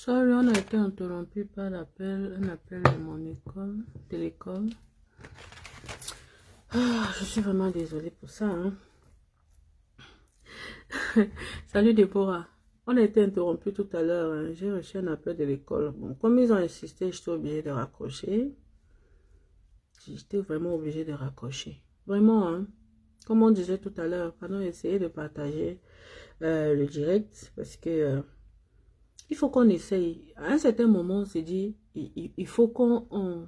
Sorry, on a été interrompu par un appel de mon école, de l'école. Je suis vraiment désolée pour ça. Hein. Salut Déborah. On a été interrompu tout à l'heure. Hein. J'ai reçu un appel de l'école. Bon, comme ils ont insisté, j'étais obligée de raccrocher. J'étais vraiment obligée de raccrocher. Vraiment, hein. Comme on disait tout à l'heure, pardon, essayer de partager le direct parce que il faut qu'on essaye. À un certain moment, on s'est dit, il faut qu'on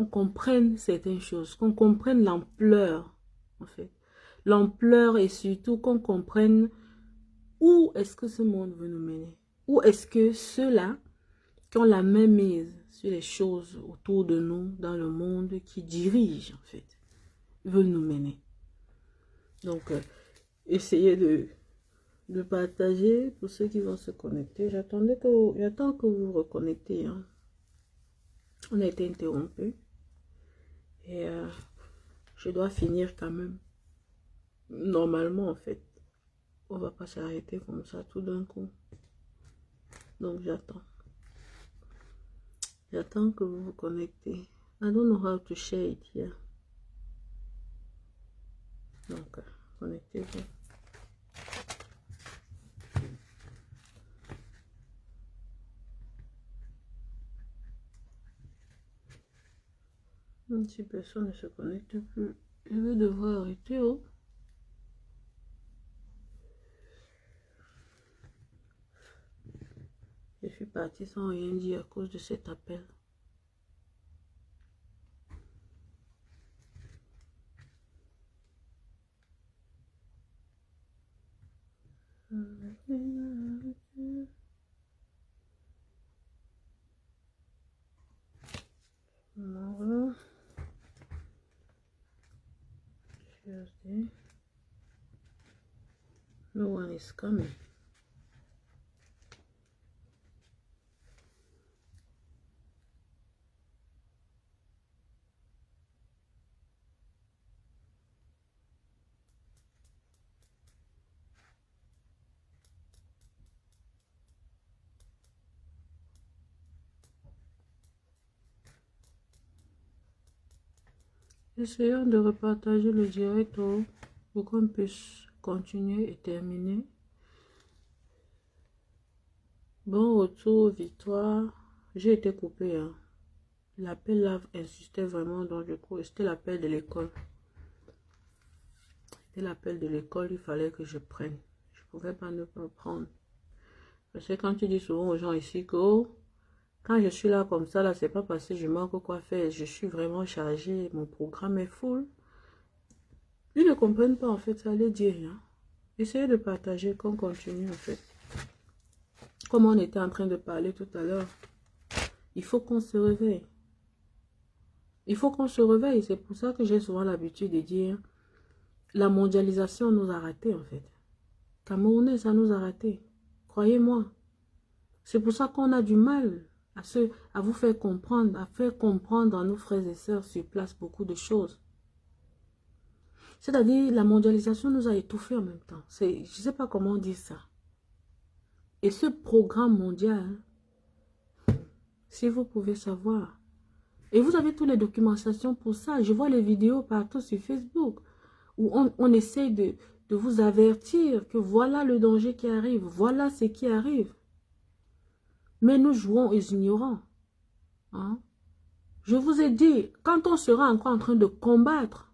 comprenne certaines choses, qu'on comprenne l'ampleur, en fait. L'ampleur et surtout qu'on comprenne où est-ce que ce monde veut nous mener. Où est-ce que ceux-là qui ont la main mise sur les choses autour de nous, dans le monde, qui dirigent, en fait, veulent nous mener. Donc, essayez de partager pour ceux qui vont se connecter. J'attends que vous vous reconnectez. Hein. On a été interrompu. Et je dois finir quand même. Normalement, en fait. On va pas s'arrêter comme ça tout d'un coup. Donc, j'attends. J'attends que vous vous connectez. I don't know how to share it here. Donc, connectez-vous. Si personne ne se connecte plus, je vais devoir arrêter. Oh. Je suis partie sans rien dire à cause de cet appel. Voilà. Tuesday. No one is coming. Essayons de repartager le direct pour qu'on puisse continuer et terminer. Bon retour, Victoire. J'ai été coupée. Hein. L'appel là insistait vraiment, donc du coup, c'était l'appel de l'école. C'était l'appel de l'école, il fallait que je prenne. Je ne pouvais pas ne pas prendre. Parce que quand tu dis souvent aux gens ici que quand je suis là comme ça, là, c'est pas parce que je manque quoi faire. Je suis vraiment chargée, mon programme est full. Ils ne comprennent pas en fait, ça les dit rien. Essayez de partager, qu'on continue en fait. Comme on était en train de parler tout à l'heure, il faut qu'on se réveille. Il faut qu'on se réveille. C'est pour ça que j'ai souvent l'habitude de dire la mondialisation nous a ratés en fait. Camerounais, ça nous a ratés. Croyez-moi. C'est pour ça qu'on a du mal à vous faire comprendre, à faire comprendre à nos frères et sœurs sur place beaucoup de choses. C'est-à-dire, la mondialisation nous a étouffés en même temps. Je ne sais pas comment dire ça. Et ce programme mondial, si vous pouvez savoir, et vous avez toutes les documentations pour ça. Je vois les vidéos partout sur Facebook, où on essaie de vous avertir que voilà le danger qui arrive, voilà ce qui arrive. Mais nous jouons aux ignorants. Hein? Je vous ai dit, quand on sera encore en train de combattre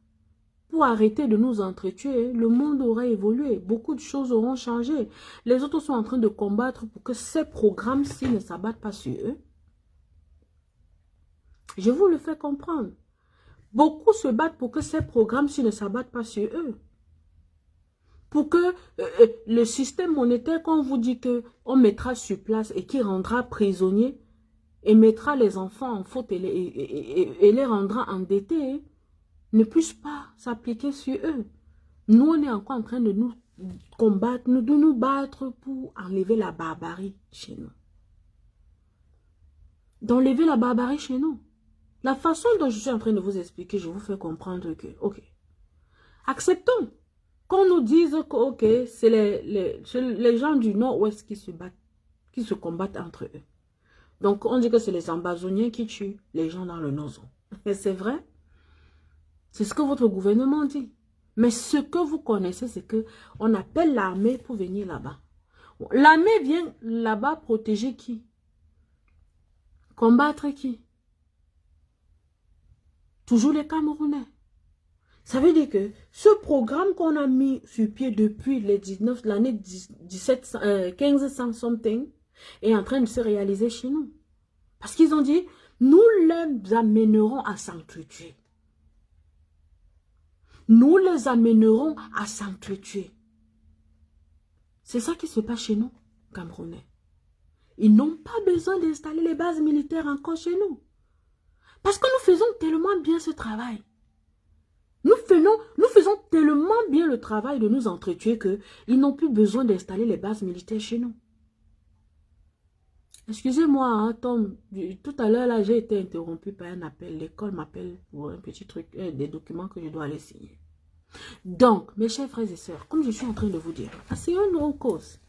pour arrêter de nous entretuer, le monde aura évolué. Beaucoup de choses auront changé. Les autres sont en train de combattre pour que ces programmes-ci ne s'abattent pas sur eux. Je vous le fais comprendre. Beaucoup se battent pour que ces programmes-ci ne s'abattent pas sur eux. Pour que le système monétaire, qu'on vous dit qu'on mettra sur place et qui rendra prisonniers et mettra les enfants en faute et les rendra endettés, ne puisse pas s'appliquer sur eux. Nous, on est encore en train de nous combattre, de nous battre pour enlever la barbarie chez nous. D'enlever la barbarie chez nous. La façon dont je suis en train de vous expliquer, je vous fais comprendre que, ok, acceptons qu'on nous dise que, ok, c'est les gens du nord-ouest qui se battent qui se combattent entre eux. Donc, on dit que c'est les Amazoniens qui tuent les gens dans le Nozon. Et c'est vrai. C'est ce que votre gouvernement dit. Mais ce que vous connaissez, c'est que on appelle l'armée pour venir là-bas. L'armée vient là-bas protéger qui? Combattre qui? Toujours les Camerounais. Ça veut dire que ce programme qu'on a mis sur pied depuis l'année 1500 something est en train de se réaliser chez nous. Parce qu'ils ont dit, nous les amènerons à s'entretuer. Nous les amènerons à s'entretuer. C'est ça qui se passe chez nous, Camerounais. Ils n'ont pas besoin d'installer les bases militaires encore chez nous. Parce que nous faisons tellement bien ce travail. Nous faisons tellement bien le travail de nous entretuer qu'ils n'ont plus besoin d'installer les bases militaires chez nous. Excusez-moi, hein, Tom, tout à l'heure, là, j'ai été interrompu par un appel. L'école m'appelle pour un petit truc, des documents que je dois aller signer. Donc, mes chers frères et sœurs, comme je suis en train de vous dire, asseyons-nous en cause.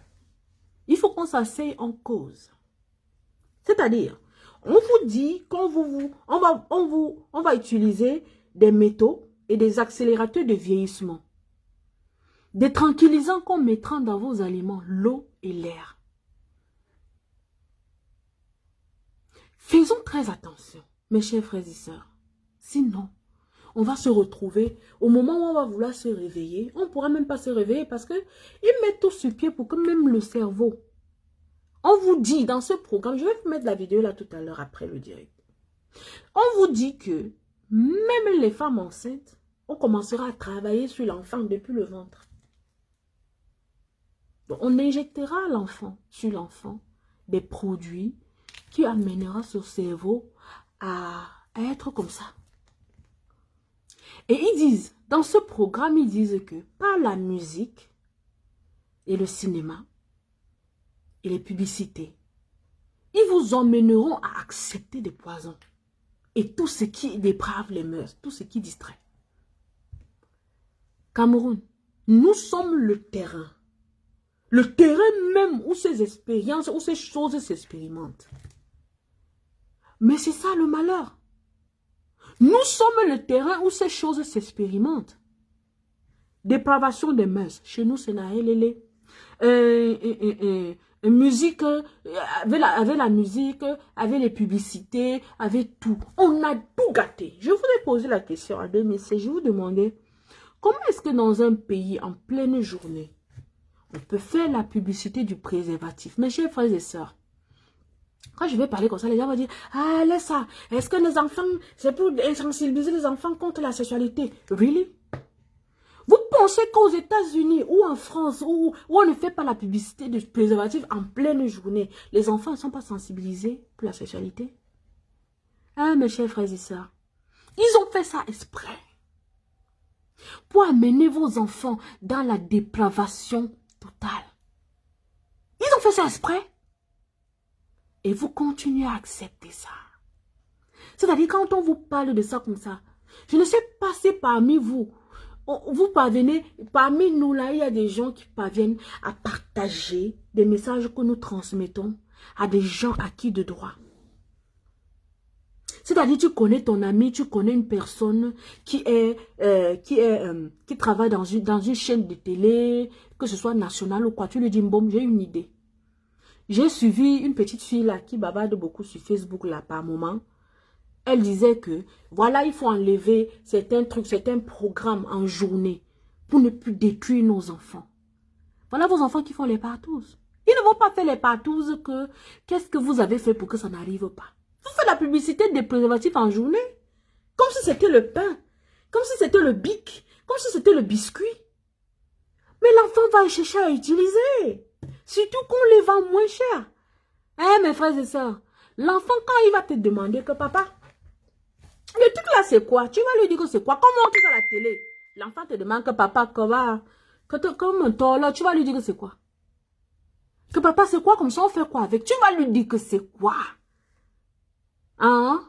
Il faut qu'on s'asseye en cause. C'est-à-dire, on vous dit qu'on on va utiliser des métaux et des accélérateurs de vieillissement. Des tranquillisants qu'on mettra dans vos aliments, l'eau et l'air. Faisons très attention, mes chers frères et sœurs. Sinon, on va se retrouver, au moment où on va vouloir se réveiller, on ne pourra même pas se réveiller parce qu'ils mettent tout sur pied pour que même le cerveau. On vous dit dans ce programme, je vais vous mettre la vidéo là tout à l'heure après le direct. On vous dit que même les femmes enceintes, on commencera à travailler sur l'enfant depuis le ventre. Donc, on injectera sur l'enfant des produits qui amènera son cerveau à être comme ça. Et ils disent, dans ce programme, ils disent que par la musique et le cinéma et les publicités, ils vous emmèneront à accepter des poisons et tout ce qui déprave les mœurs, tout ce qui distrait. Cameroun, nous sommes le terrain. Le terrain même où ces expériences, où ces choses s'expérimentent. Mais c'est ça le malheur. Nous sommes le terrain où ces choses s'expérimentent. Dépravation des mœurs. Chez nous, c'est naélélé. Musique, avec la musique, avec les publicités, avec tout. On a tout gâté. Je vous ai posé la question en 2016. Je vous demandais, comment est-ce que dans un pays en pleine journée, on peut faire la publicité du préservatif? Mes chers frères et sœurs, quand je vais parler comme ça, les gens vont dire, ah, laisse ça. Est-ce que les enfants, c'est pour sensibiliser les enfants contre la sexualité? Really? Vous pensez qu'aux États-Unis ou en France, où on ne fait pas la publicité du préservatif en pleine journée, les enfants ne sont pas sensibilisés pour la sexualité? Ah, mes chers frères et sœurs, ils ont fait ça exprès. Pour amener vos enfants dans la dépravation totale. Ils ont fait ça exprès. Et vous continuez à accepter ça. C'est-à-dire, quand on vous parle de ça comme ça, je ne sais pas si parmi vous, vous parvenez, parmi nous là, il y a des gens qui parviennent à partager des messages que nous transmettons à des gens acquis de droit. C'est-à-dire, tu connais ton ami, tu connais une personne qui travaille dans une chaîne de télé, que ce soit nationale ou quoi, tu lui dis, bon, j'ai une idée. J'ai suivi une petite fille là qui bavarde beaucoup sur Facebook là par moment. Elle disait que voilà, il faut enlever certains trucs, certains programmes en journée pour ne plus détruire nos enfants. Voilà vos enfants qui font les partous. Ils ne vont pas faire les partous que qu'est-ce que vous avez fait pour que ça n'arrive pas. Vous faites la publicité des préservatifs en journée comme si c'était le pain, comme si c'était le bic, comme si c'était le biscuit. Mais l'enfant va chercher à utiliser. Surtout qu'on les vend moins cher. Eh, mes frères et sœurs, l'enfant, quand il va te demander que papa, le truc là c'est quoi? Tu vas lui dire que c'est quoi? Comment on dit ça à la télé? L'enfant te demande que papa, comme un tort là, tu vas lui dire que c'est quoi? Que papa c'est quoi? Comme ça on fait quoi avec? Tu vas lui dire que c'est quoi? Hein?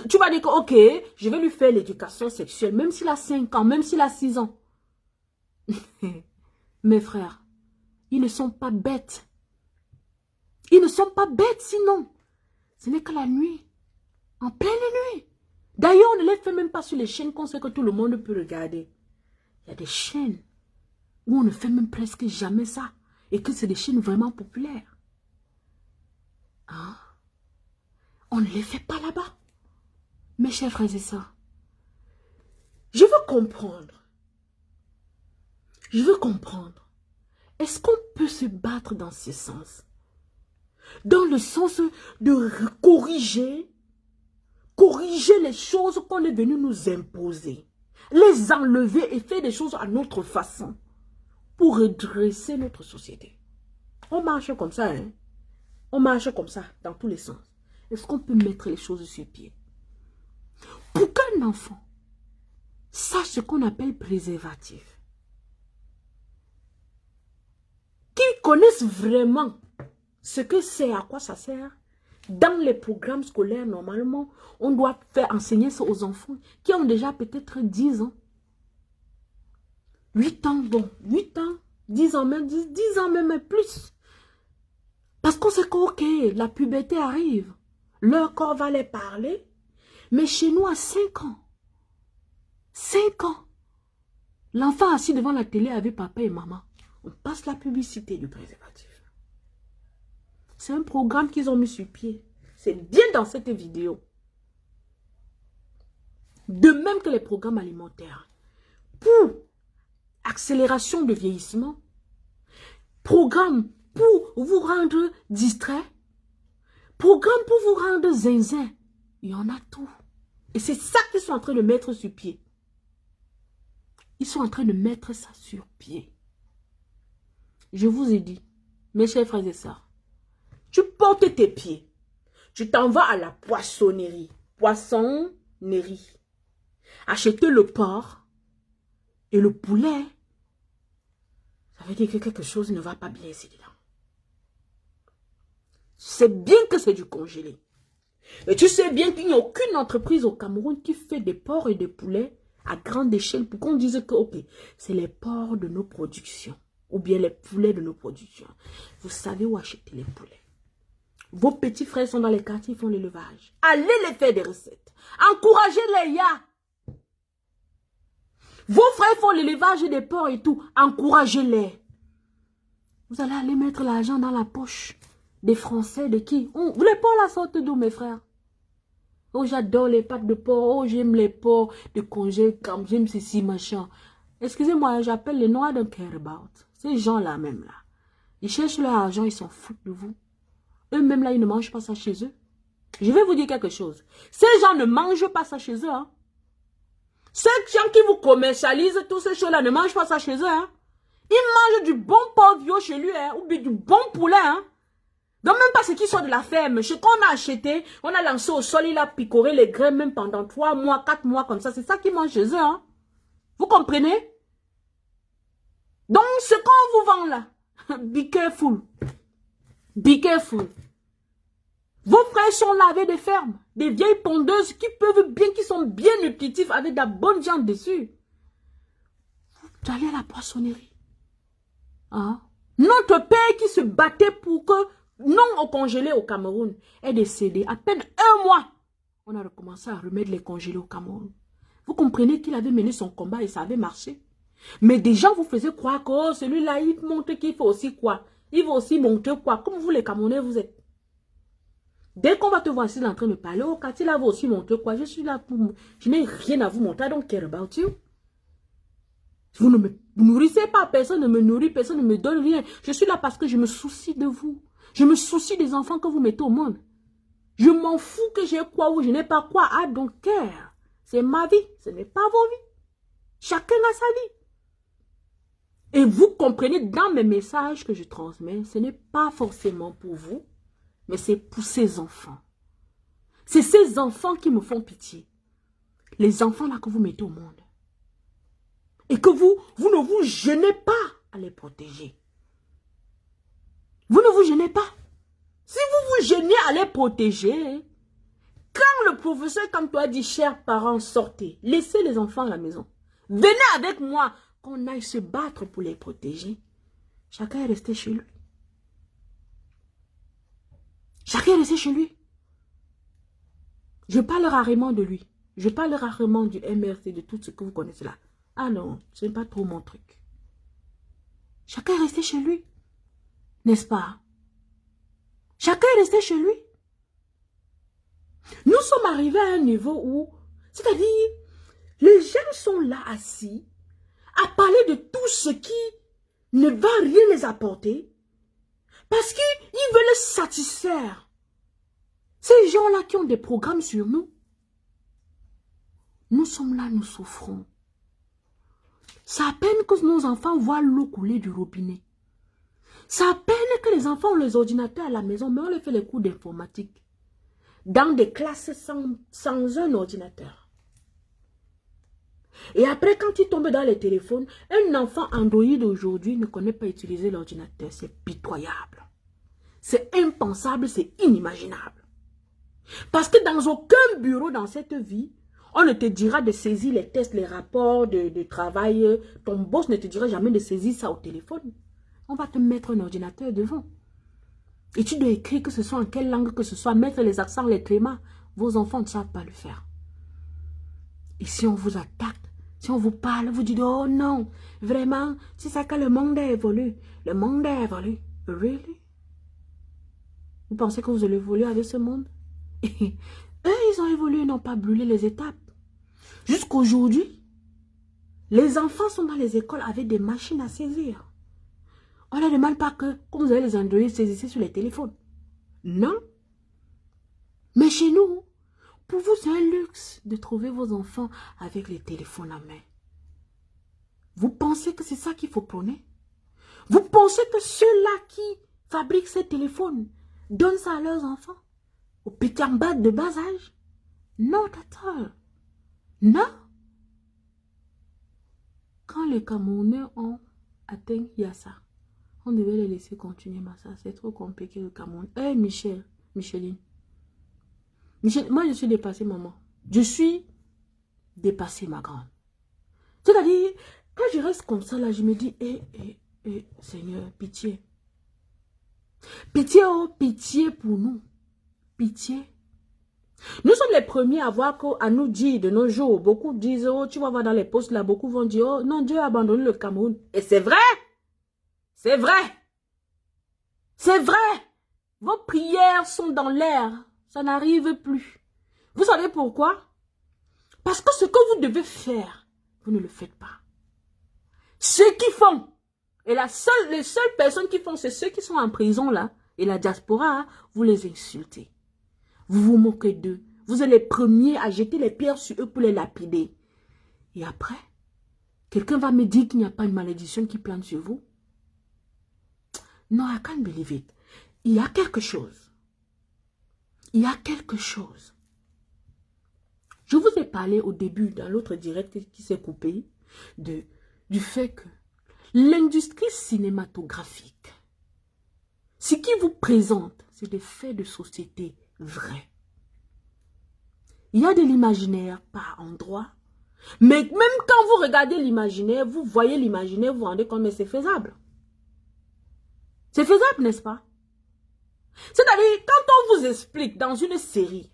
Tu vas dire que ok, je vais lui faire l'éducation sexuelle, même s'il a 5 ans, même s'il a 6 ans. Mes frères, ils ne sont pas bêtes. Ils ne sont pas bêtes sinon. Ce n'est que la nuit. En pleine nuit. D'ailleurs, on ne les fait même pas sur les chaînes qu'on sait que tout le monde peut regarder. Il y a des chaînes où on ne fait même presque jamais ça. Et que c'est des chaînes vraiment populaires. Hein? On ne les fait pas là-bas. Mes chers frères et sœurs. Je veux comprendre. Je veux comprendre. Est-ce qu'on peut se battre dans ce sens? Dans le sens de corriger les choses qu'on est venu nous imposer. Les enlever et faire des choses à notre façon. Pour redresser notre société. On marche comme ça, hein? On marche comme ça, dans tous les sens. Est-ce qu'on peut mettre les choses sur pied? Pour qu'un enfant sache ce qu'on appelle préservatif, qu'il connaisse vraiment ce que c'est, à quoi ça sert. Dans les programmes scolaires, normalement, on doit faire enseigner ça aux enfants qui ont déjà peut-être 10 ans. 8 ans, bon, 8 ans, 10 ans même, 10 ans même et plus. Parce qu'on sait que, ok, la puberté arrive. Leur corps va les parler. Mais chez nous, à 5 ans, 5 ans, l'enfant assis devant la télé avec papa et maman, on passe la publicité du préservatif. C'est un programme qu'ils ont mis sur pied. C'est bien dans cette vidéo. De même que les programmes alimentaires. Pour accélération de vieillissement, programme pour vous rendre distrait, programme pour vous rendre zinzin. Il y en a tout. Et c'est ça qu'ils sont en train de mettre sur pied. Ils sont en train de mettre ça sur pied. Je vous ai dit, mes chers frères et sœurs, tu portes tes pieds. Tu t'en vas à la poissonnerie. Poissonnerie. Acheter le porc et le poulet. Ça veut dire que quelque chose ne va pas bien ici dedans. C'est bien que c'est du congelé. Et tu sais bien qu'il n'y a aucune entreprise au Cameroun qui fait des porcs et des poulets à grande échelle pour qu'on dise que, ok, c'est les porcs de nos productions ou bien les poulets de nos productions. Vous savez où acheter les poulets. Vos petits frères sont dans les quartiers, ils font l'élevage. Allez les faire des recettes. Encouragez-les, ya. Vos frères font l'élevage des porcs et tout. Encouragez-les. Vous allez aller mettre l'argent dans la poche des Français, de qui? Les porcs la sortent d'où, mes frères? Oh, j'adore les pâtes de porc. Oh, j'aime les porcs de congé, comme j'aime ceci, machin. Excusez-moi, j'appelle les noirs d'un care about. Ces gens-là même, là. Ils cherchent leur argent, ils s'en foutent de vous. Eux-mêmes, là, ils ne mangent pas ça chez eux. Je vais vous dire quelque chose. Ces gens ne mangent pas ça chez eux, hein. Ces gens qui vous commercialisent tous ces choses-là ne mangent pas ça chez eux, hein. Ils mangent du bon porc vieux chez lui, hein, ou bien du bon poulet, hein. Donc même pas ce qui sort de la ferme. Ce qu'on a acheté, on a lancé au sol, il a picoré les grains même pendant 3 mois, 4 mois comme ça. C'est ça qu'ils mangent chez eux, hein. Vous comprenez? Donc ce qu'on vous vend là, be careful. Be careful. Vos frères sont là avec des fermes, des vieilles pondeuses qui peuvent bien, qui sont bien nutritifs avec de la bonne viande dessus. Vous allez à la poissonnerie. Hein? Notre père qui se battait pour que non au congelé au Cameroun est décédé. À peine 1 mois, on a recommencé à remettre les congelés au Cameroun. Vous comprenez qu'il avait mené son combat et ça avait marché. Mais des gens vous faisaient croire que oh, celui-là, il montre qu'il fait aussi quoi? Il va aussi montrer quoi? Comme vous les Camerounais, vous êtes. Dès qu'on va te voir ici en train de parler, oh, Cathy, là, va aussi montrer quoi? Je suis là pour... Je n'ai rien à vous montrer, I don't care about you. Vous ne me nourrissez pas, personne ne me nourrit, personne ne me donne rien. Je suis là parce que je me soucie de vous. Je me soucie des enfants que vous mettez au monde. Je m'en fous que j'ai quoi ou je n'ai pas quoi. I don't care. C'est ma vie, ce n'est pas vos vies. Chacun a sa vie. Et vous comprenez dans mes messages que je transmets, ce n'est pas forcément pour vous, mais c'est pour ces enfants. C'est ces enfants qui me font pitié. Les enfants là que vous mettez au monde. Et que vous ne vous gênez pas à les protéger. Vous ne vous gênez pas. Si vous vous gênez à les protéger, quand le professeur, comme toi, dit, chers parents, sortez, laissez les enfants à la maison. Venez avec moi, qu'on aille se battre pour les protéger. Chacun est resté chez lui. rester chez lui. Je parle rarement de lui. Je parle rarement du MRC, de tout ce que vous connaissez là. Ah non, ce n'est pas trop mon truc. Chacun est resté chez lui. N'est-ce pas? Chacun est resté chez lui. Nous sommes arrivés à un niveau où, c'est-à-dire, les gens sont là assis à parler de tout ce qui ne va rien les apporter parce qu'ils veulent satisfaire ces gens-là qui ont des programmes sur nous. Nous sommes là, nous souffrons. C'est à peine que nos enfants voient l'eau couler du robinet. C'est à peine que les enfants ont les ordinateurs à la maison, mais on les fait les cours d'informatique. Dans des classes sans un ordinateur. Et après, quand ils tombent dans les téléphones, un enfant Android aujourd'hui ne connaît pas utiliser l'ordinateur. C'est pitoyable. C'est impensable, c'est inimaginable. Parce que dans aucun bureau dans cette vie, on ne te dira de saisir les tests, les rapports de travail. Ton boss ne te dira jamais de saisir ça au téléphone. On va te mettre un ordinateur devant. Et tu dois écrire que ce soit en quelle langue que ce soit, mettre les accents, les trémas. Vos enfants ne savent pas le faire. Et si on vous attaque, si on vous parle, vous dites, oh non, vraiment, c'est ça que le monde a évolué. Le monde a évolué. Really? Vous pensez que vous allez évoluer avec ce monde? Eux, ils ont évolué, ils n'ont pas brûlé les étapes. Jusqu'aujourd'hui, les enfants sont dans les écoles avec des machines à saisir. On ne demande pas que, quand vous avez les Android, saisissez sur les téléphones. Non. Mais chez nous, pour vous, c'est un luxe de trouver vos enfants avec les téléphones à main. Vous pensez que c'est ça qu'il faut prôner? Vous pensez que ceux-là qui fabriquent ces téléphones donnent ça à leurs enfants? Aux petits en bas de bas âge? Non, tata. Non. Quand les Camerounais ont atteint Yassa, on devait les laisser continuer, mais ça, c'est trop compliqué le Cameroun. Hé, Micheline. Moi, je suis dépassée, maman. Je suis dépassée, ma grande. C'est-à-dire, quand je reste comme ça, là, je me dis, Seigneur, pitié. Pitié, oh, pitié pour nous. Pitié. Nous sommes les premiers à nous dire de nos jours. Beaucoup disent, oh, tu vas voir dans les posts là, beaucoup vont dire, oh, non, Dieu a abandonné le Cameroun. Et c'est vrai. C'est vrai. C'est vrai. Vos prières sont dans l'air. Ça n'arrive plus. Vous savez pourquoi? Parce que ce que vous devez faire, vous ne le faites pas. Ceux qui font, et les seules personnes qui font, c'est ceux qui sont en prison là, et la diaspora, vous les insultez. Vous vous moquez d'eux. Vous êtes les premiers à jeter les pierres sur eux pour les lapider. Et après, quelqu'un va me dire qu'il n'y a pas une malédiction qui plane sur vous? Non, I can't believe it. Il y a quelque chose. Il y a quelque chose. Je vous ai parlé au début, dans l'autre direct qui s'est coupé, du fait que l'industrie cinématographique, ce qui vous présente, c'est des faits de société vrais. Il y a de l'imaginaire par endroit, mais même quand vous regardez l'imaginaire, vous voyez l'imaginaire, vous vous rendez compte, mais c'est faisable. C'est faisable, n'est-ce pas? C'est-à-dire, quand on vous explique dans une série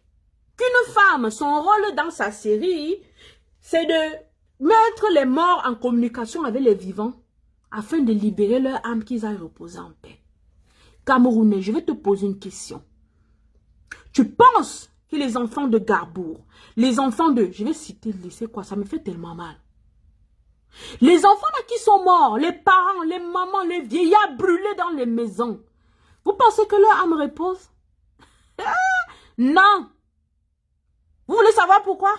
qu'une femme, son rôle dans sa série, c'est de mettre les morts en communication avec les vivants afin de libérer leur âme qu'ils aillent reposer en paix. Camerounais, je vais te poser une question. Tu penses que les enfants de Garbour, les enfants de... Je vais citer, c'est quoi? Ça me fait tellement mal. Les enfants là qui sont morts, les parents, les mamans, les vieillards brûlés dans les maisons, vous pensez que leur âme repose? Non. Vous voulez savoir pourquoi?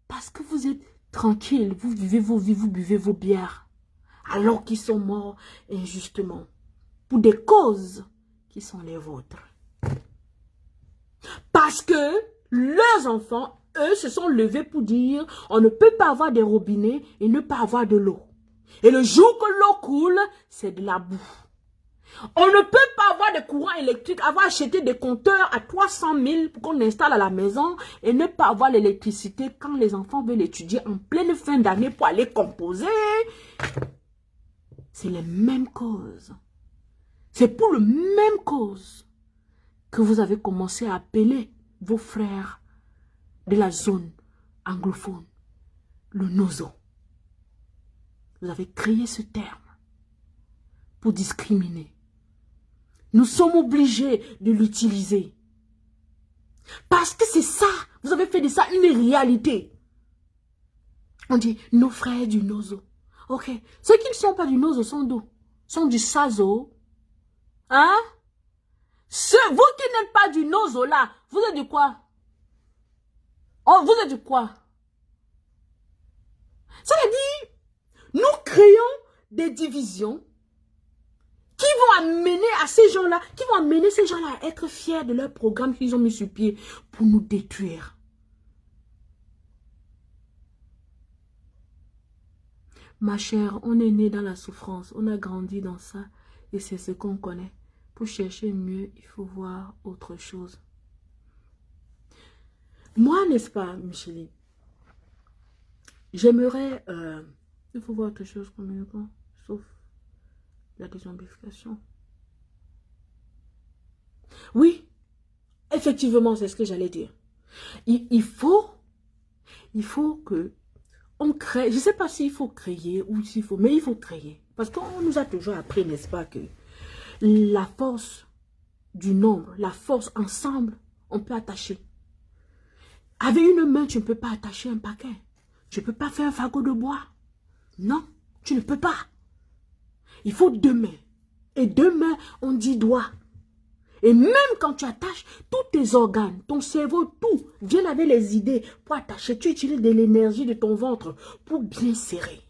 Parce que vous êtes tranquille, vous vivez vos vies, vous buvez vos bières, alors qu'ils sont morts injustement, pour des causes qui sont les vôtres. Parce que leurs enfants, eux, se sont levés pour dire, on ne peut pas avoir des robinets et ne pas avoir de l'eau. Et le jour que l'eau coule, c'est de la boue. On ne peut pas avoir de courant électrique, avoir acheté des compteurs à 300 000 pour qu'on installe à la maison et ne pas avoir l'électricité quand les enfants veulent étudier en pleine fin d'année pour aller composer. C'est les mêmes causes. C'est pour le même cause que vous avez commencé à appeler vos frères de la zone anglophone le nozo. Vous avez créé ce terme pour discriminer. Nous sommes obligés de l'utiliser. Parce que c'est ça, vous avez fait de ça une réalité. On dit, nos frères du nozo. Ok, ceux qui ne sont pas du nozo sont d'où? Sont du sazo. Hein? Vous qui n'êtes pas du nozo là, vous êtes du quoi? Oh, vous êtes du quoi? Ça veut dire, nous créons des divisions qui vont amener à ces gens-là, qui vont amener ces gens-là à être fiers de leur programme qu'ils ont mis sur pied pour nous détruire. Ma chère, on est né dans la souffrance, on a grandi dans ça et c'est ce qu'on connaît. Pour chercher mieux, il faut voir autre chose. Moi, n'est-ce pas, Micheline? J'aimerais... il faut voir autre chose communément, sauf la désamplification. Oui, effectivement, c'est ce que j'allais dire. Il faut que on crée, je ne sais pas s'il faut créer ou s'il faut, mais il faut créer. Parce qu'on nous a toujours appris, n'est-ce pas, que la force du nombre, la force ensemble, on peut attacher. Avec une main, tu ne peux pas attacher un paquet. Tu ne peux pas faire un fagot de bois. Non, tu ne peux pas. Il faut deux mains. Et deux mains, on dit doigts. Et même quand tu attaches tous tes organes, ton cerveau, tout, viennent avec les idées pour attacher. Tu utilises de l'énergie de ton ventre pour bien serrer.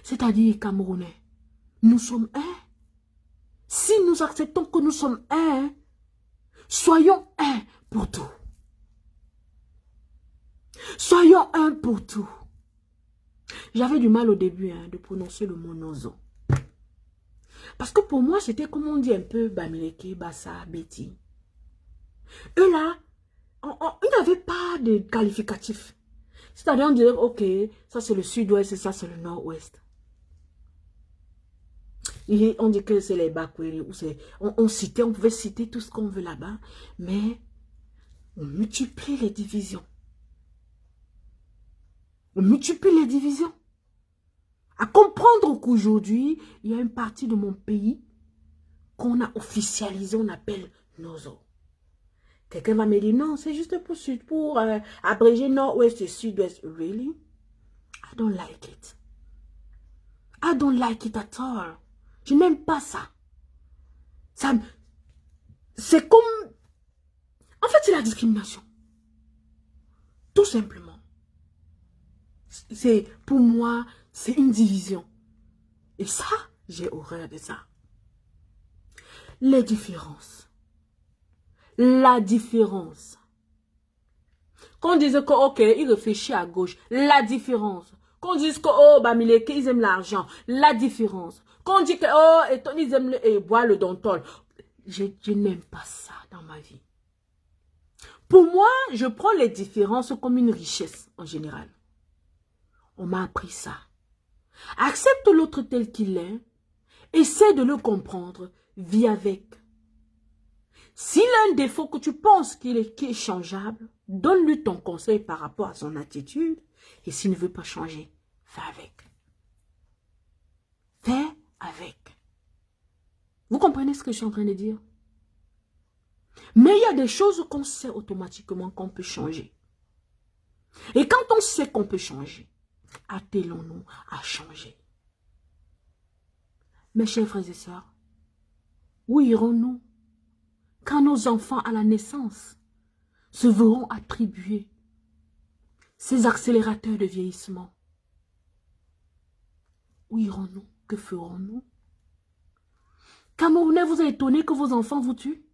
C'est-à-dire, Camerounais, nous sommes un. Si nous acceptons que nous sommes un, soyons un pour tout. Soyons un pour tout. J'avais du mal au début de prononcer le mot nozo. Parce que pour moi, c'était comme on dit un peu Bamileke, Bassa, Betty. Eux là, ils n'avaient pas de qualificatif. C'est-à-dire, on dirait, ok, ça c'est le sud-ouest et ça c'est le nord-ouest. On dit que c'est les Bakweri. On pouvait citer tout ce qu'on veut là-bas, mais on multiplie les divisions. On multiplie les divisions. À comprendre qu'aujourd'hui, il y a une partie de mon pays qu'on a officialisé, on appelle Nozo. Quelqu'un va me dire, non, c'est juste pour abréger nord-ouest et sud-ouest. Really? I don't like it. I don't like it at all. Je n'aime pas ça. C'est comme... En fait, c'est la discrimination. Tout simplement. Pour moi, c'est une division. Et ça, j'ai horreur de ça. Les différences. La différence. Qu'on dise que, ok, il réfléchit à gauche. La différence. Qu'on dise que, oh, Bamileke, ils aiment l'argent. La différence. Qu'on dit que, oh, ils aiment boire le dontol. Je n'aime pas ça dans ma vie. Pour moi, je prends les différences comme une richesse en général. On m'a appris ça. Accepte l'autre tel qu'il est. Essaie de le comprendre. Vis avec. S'il a un défaut que tu penses qui est changeable, donne-lui ton conseil par rapport à son attitude. Et s'il ne veut pas changer, fais avec. Fais avec. Vous comprenez ce que je suis en train de dire? Mais il y a des choses qu'on sait automatiquement qu'on peut changer. Et quand on sait qu'on peut changer, attelons-nous à changer. Mes chers frères et sœurs, où irons-nous quand nos enfants à la naissance se verront attribuer ces accélérateurs de vieillissement? Où irons-nous? Que ferons-nous? Camerounais, vous êtes étonnés que vos enfants vous tuent?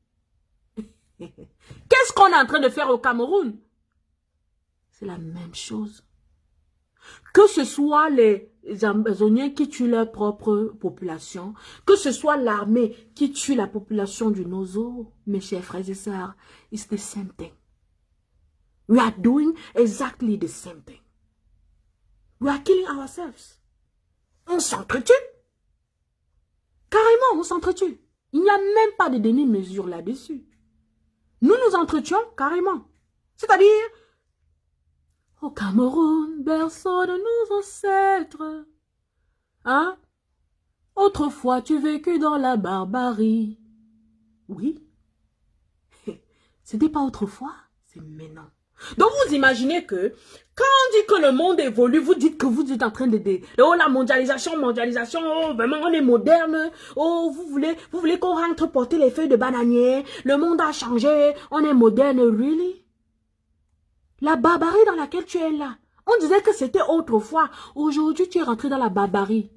Qu'est-ce qu'on est en train de faire au Cameroun? C'est la même chose. Que ce soit les Amazoniens qui tuent leur propre population, que ce soit l'armée qui tue la population du Nozo, mes chers frères et sœurs, it's the same thing. We are doing exactly the same thing. We are killing ourselves. On s'entretue. Carrément, on s'entretue. Il n'y a même pas de demi-mesure là-dessus. Nous nous entretions carrément. C'est-à-dire, au Cameroun, berceau de nos ancêtres, hein? Autrefois, tu vécus dans la barbarie. Oui. C'était pas autrefois, c'est maintenant. Donc, vous imaginez que, quand on dit que le monde évolue, vous dites que vous êtes en train de... Oh, la mondialisation, oh, vraiment, on est moderne. Oh, vous voulez qu'on rentre porter les feuilles de bananier. Le monde a changé, on est moderne, really? La barbarie dans laquelle tu es là. On disait que c'était autrefois. Aujourd'hui, tu es rentré dans la barbarie.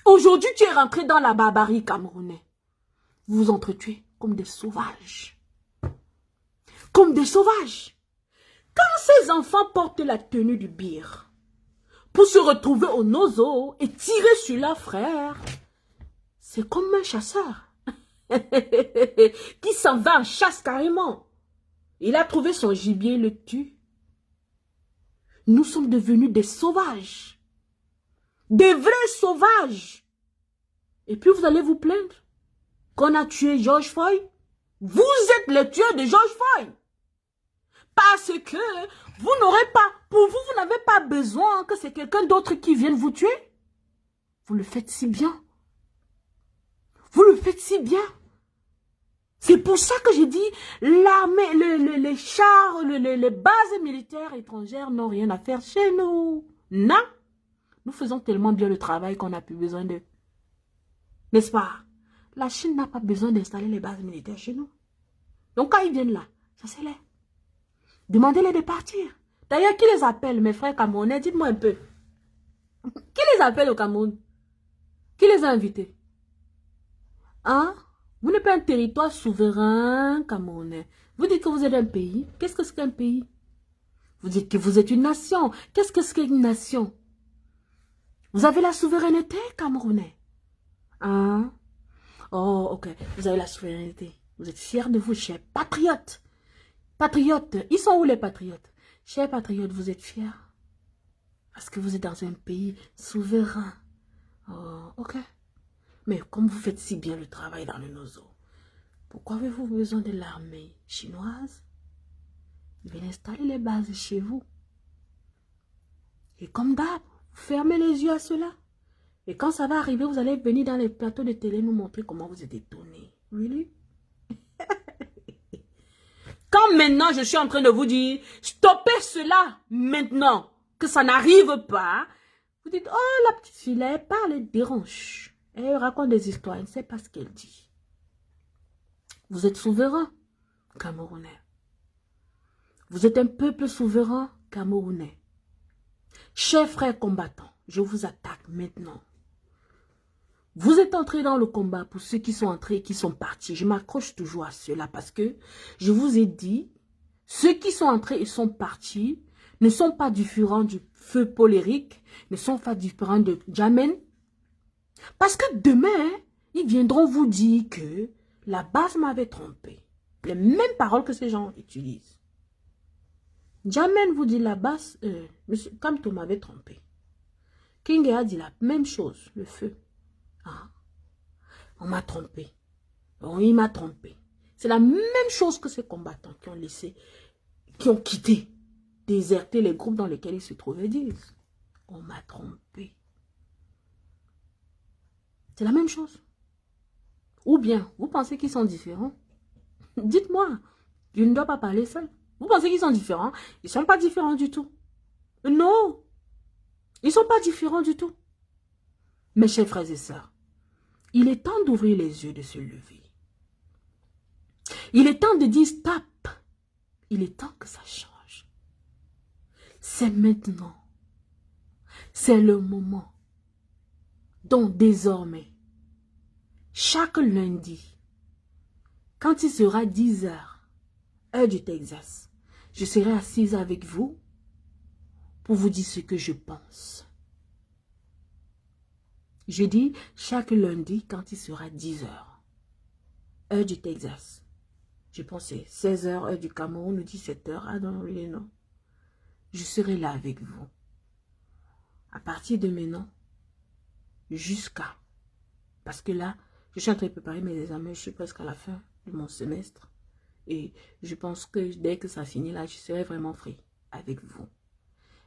Aujourd'hui, tu es rentré dans la barbarie, Camerounais. Vous vous entretuez comme des sauvages. Comme des sauvages. Quand ces enfants portent la tenue du bir pour se retrouver au nozo et tirer sur leur frère, c'est comme un chasseur qui s'en va en chasse carrément. Il a trouvé son gibier, il le tue. Nous sommes devenus des sauvages. Des vrais sauvages. Et puis vous allez vous plaindre qu'on a tué George Floyd. Vous êtes le tueur de George Floyd. Parce que vous n'aurez pas, pour vous, vous n'avez pas besoin que c'est quelqu'un d'autre qui vienne vous tuer. Vous le faites si bien. Vous le faites si bien. C'est pour ça que j'ai dit, l'armée, les chars, les bases militaires étrangères n'ont rien à faire chez nous. Non. Nous faisons tellement bien le travail qu'on n'a plus besoin d'eux. N'est-ce pas? La Chine n'a pas besoin d'installer les bases militaires chez nous. Donc quand ils viennent là, ça c'est là. Demandez-les de partir. D'ailleurs, qui les appelle, mes frères camerounais? Dites-moi un peu. Qui les appelle au Cameroun? Qui les a invités? Hein? Vous n'êtes pas un territoire souverain camerounais. Vous dites que vous êtes un pays. Qu'est-ce que c'est qu'un pays? Vous dites que vous êtes une nation. Qu'est-ce que c'est qu'une nation? Vous avez la souveraineté, Camerounais. Hein? Oh, ok. Vous avez la souveraineté. Vous êtes fiers de vous, chers patriotes. Patriotes. Ils sont où les patriotes? Chers patriotes, vous êtes fiers? Parce que vous êtes dans un pays souverain. Oh, ok. Mais comme vous faites si bien le travail dans le Nozo, pourquoi avez-vous besoin de l'armée chinoise? Ils viennent installer les bases chez vous. Et comme d'hab, fermez les yeux à cela. Et quand ça va arriver, vous allez venir dans les plateaux de télé nous montrer comment vous êtes étonnés. Really? Quand maintenant je suis en train de vous dire, stoppez cela maintenant, que ça n'arrive pas, vous dites, oh la petite fille, elle parle, elle dérange. Elle raconte des histoires, elle ne sait pas ce qu'elle dit. Vous êtes souverain, Camerounais. Vous êtes un peuple souverain, Camerounais. Chers frères combattants, je vous attaque maintenant. Vous êtes entrés dans le combat pour ceux qui sont entrés et qui sont partis. Je m'accroche toujours à cela parce que je vous ai dit, ceux qui sont entrés et sont partis ne sont pas différents du feu Polérique, ne sont pas différents de Djamène. Parce que demain, ils viendront vous dire que la base m'avait trompé. Les mêmes paroles que ces gens utilisent. Djamène vous dit la base, monsieur Kamto m'avait trompé. King a dit la même chose, le feu. Ah, on m'a trompé. Bon, il m'a trompé. C'est la même chose que ces combattants qui ont laissé, qui ont quitté, déserté les groupes dans lesquels ils se trouvaient, disent. On m'a trompé. C'est la même chose. Ou bien, vous pensez qu'ils sont différents? Dites-moi, je ne dois pas parler seul. Vous pensez qu'ils sont différents? Ils ne sont pas différents du tout. Non, ils ne sont pas différents du tout. Mes chers frères et sœurs, il est temps d'ouvrir les yeux, de se lever. Il est temps de dire stop. Il est temps que ça change. C'est maintenant. C'est le moment. Donc désormais, chaque lundi, quand il sera 10 heures, heure du Texas, je serai assise avec vous pour vous dire ce que je pense. Je dis chaque lundi quand il sera 10 heures, heure du Texas. Je pensais 16 heures, heure du Cameroun, ou 17 heures. Ah non, non. Je serai là avec vous. À partir de maintenant, jusqu'à... Parce que là, je suis en train de préparer mes examens, je suis presque à la fin de mon semestre. Et je pense que dès que ça finit là, je serai vraiment free avec vous.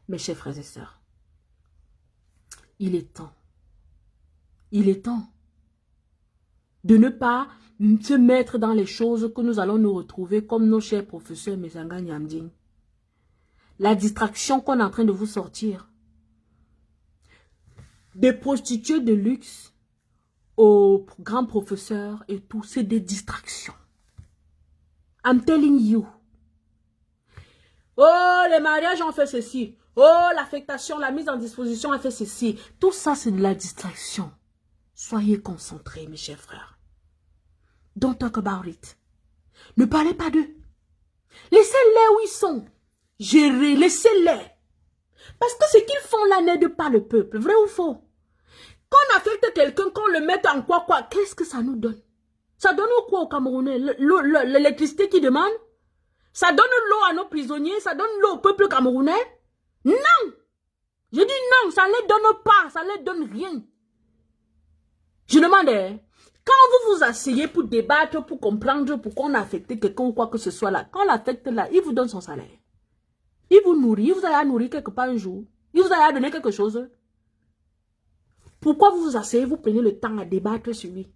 Mes chers frères et sœurs, il est temps. Il est temps de ne pas se mettre dans les choses que nous allons nous retrouver comme nos chers professeurs Mesanga Nyamding. La distraction qu'on est en train de vous sortir. Des prostituées de luxe aux grands professeurs et tout, c'est des distractions. I'm telling you. Oh, les mariages ont fait ceci. Oh, l'affectation, la mise en disposition a fait ceci. Tout ça, c'est de la distraction. Soyez concentrés, mes chers frères. Don't talk about it. Ne parlez pas d'eux. Laissez-les où ils sont. Gérez, laissez-les. Parce que ce qu'ils font là n'aide pas le peuple. Vrai ou faux? Quand on affecte quelqu'un, qu'on le mette en quoi, qu'est-ce que ça nous donne? Ça donne quoi aux Camerounais? L'électricité qui demande? Ça donne l'eau à nos prisonniers? Ça donne l'eau au peuple camerounais? Non! Je dis non, ça ne les donne pas, ça ne les donne rien. Je demandais, quand vous vous asseyez pour débattre, pour comprendre pourquoi on a affecté quelqu'un ou quoi que ce soit là, quand on l'affecte là, il vous donne son salaire. Il vous nourrit, il vous a nourri quelque part un jour. Il vous a donné quelque chose. Pourquoi vous vous asseyez, vous prenez le temps à débattre sur lui?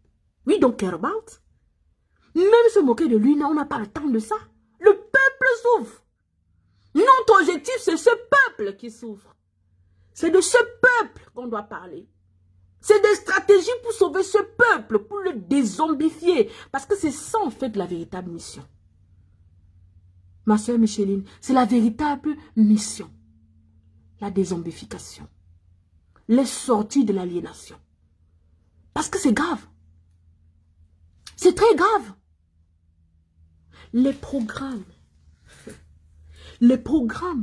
We don't care about. Même se moquer de lui, non, on n'a pas le temps de ça. Le peuple souffre. Notre objectif, c'est ce peuple qui souffre. C'est de ce peuple qu'on doit parler. C'est des stratégies pour sauver ce peuple, pour le dézombifier. Parce que c'est ça, en fait, la véritable mission. Ma soeur Micheline, c'est la véritable mission. La dézombification. Les sorties de l'aliénation. Parce que c'est grave. C'est très grave. Les programmes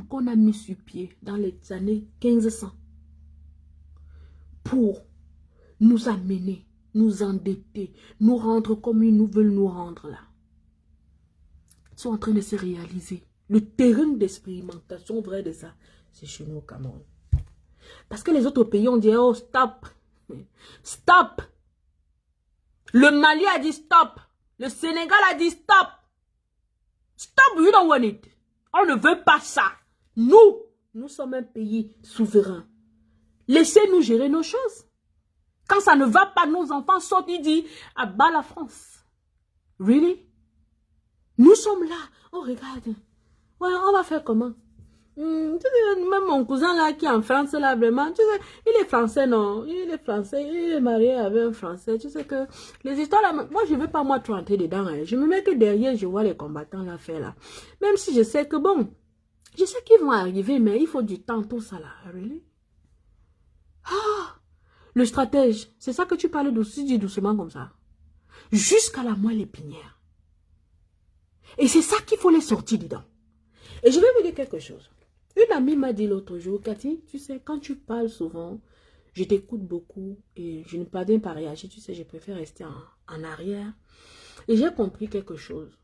qu'on a mis sur pied dans les années 1500 pour nous amener, nous endetter, nous rendre comme ils nous veulent nous rendre là, sont en train de se réaliser. Le terrain d'expérimentation vrai de ça, c'est chez nous au Cameroun. Parce que les autres pays ont dit, oh stop, stop. Le Mali a dit stop. Le Sénégal a dit stop. Stop, we don't want it. On ne veut pas ça. Nous sommes un pays souverain. Laissez-nous gérer nos choses. Quand ça ne va pas, nos enfants sortent, ils disent, à bas la France. Really? Nous sommes là. On regarde. Ouais, on va faire comment? Tu sais, même mon cousin là qui est en France là, vraiment, tu sais, il est français, non? Il est français, il est marié avec un français. Tu sais que les histoires là, moi je ne veux pas moi trop rentrer dedans. Hein. Je me mets que derrière, je vois les combattants là faire là. Même si je sais que bon, je sais qu'ils vont arriver, mais il faut du temps, tout ça là. Really? Ah, le stratège, c'est ça que tu parles d'aussi, dis doucement comme ça. Jusqu'à la moelle épinière. Et c'est ça qu'il faut les sortir dedans. Et je vais vous dire quelque chose. Une amie m'a dit l'autre jour, Cathy, tu sais, quand tu parles souvent, je t'écoute beaucoup et je ne parviens pas à réagir. Tu sais, je préfère rester en arrière. Et j'ai compris quelque chose.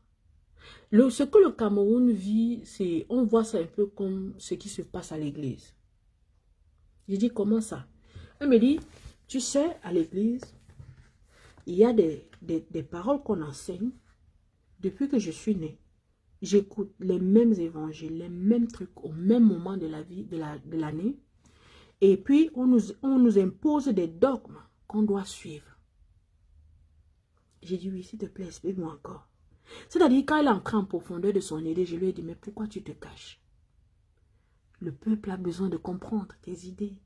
Ce que le Cameroun vit, c'est, on voit ça un peu comme ce qui se passe à l'église. J'ai dit, comment ça? Elle me dit, tu sais, à l'église, il y a des paroles qu'on enseigne depuis que je suis née. J'écoute les mêmes évangiles, les mêmes trucs au même moment de la vie, de l'année. Et puis, on nous impose des dogmes qu'on doit suivre. J'ai dit, oui, s'il te plaît, explique-moi encore. C'est-à-dire, quand elle est entrée en profondeur de son idée, je lui ai dit, mais pourquoi tu te caches? Le peuple a besoin de comprendre tes idées.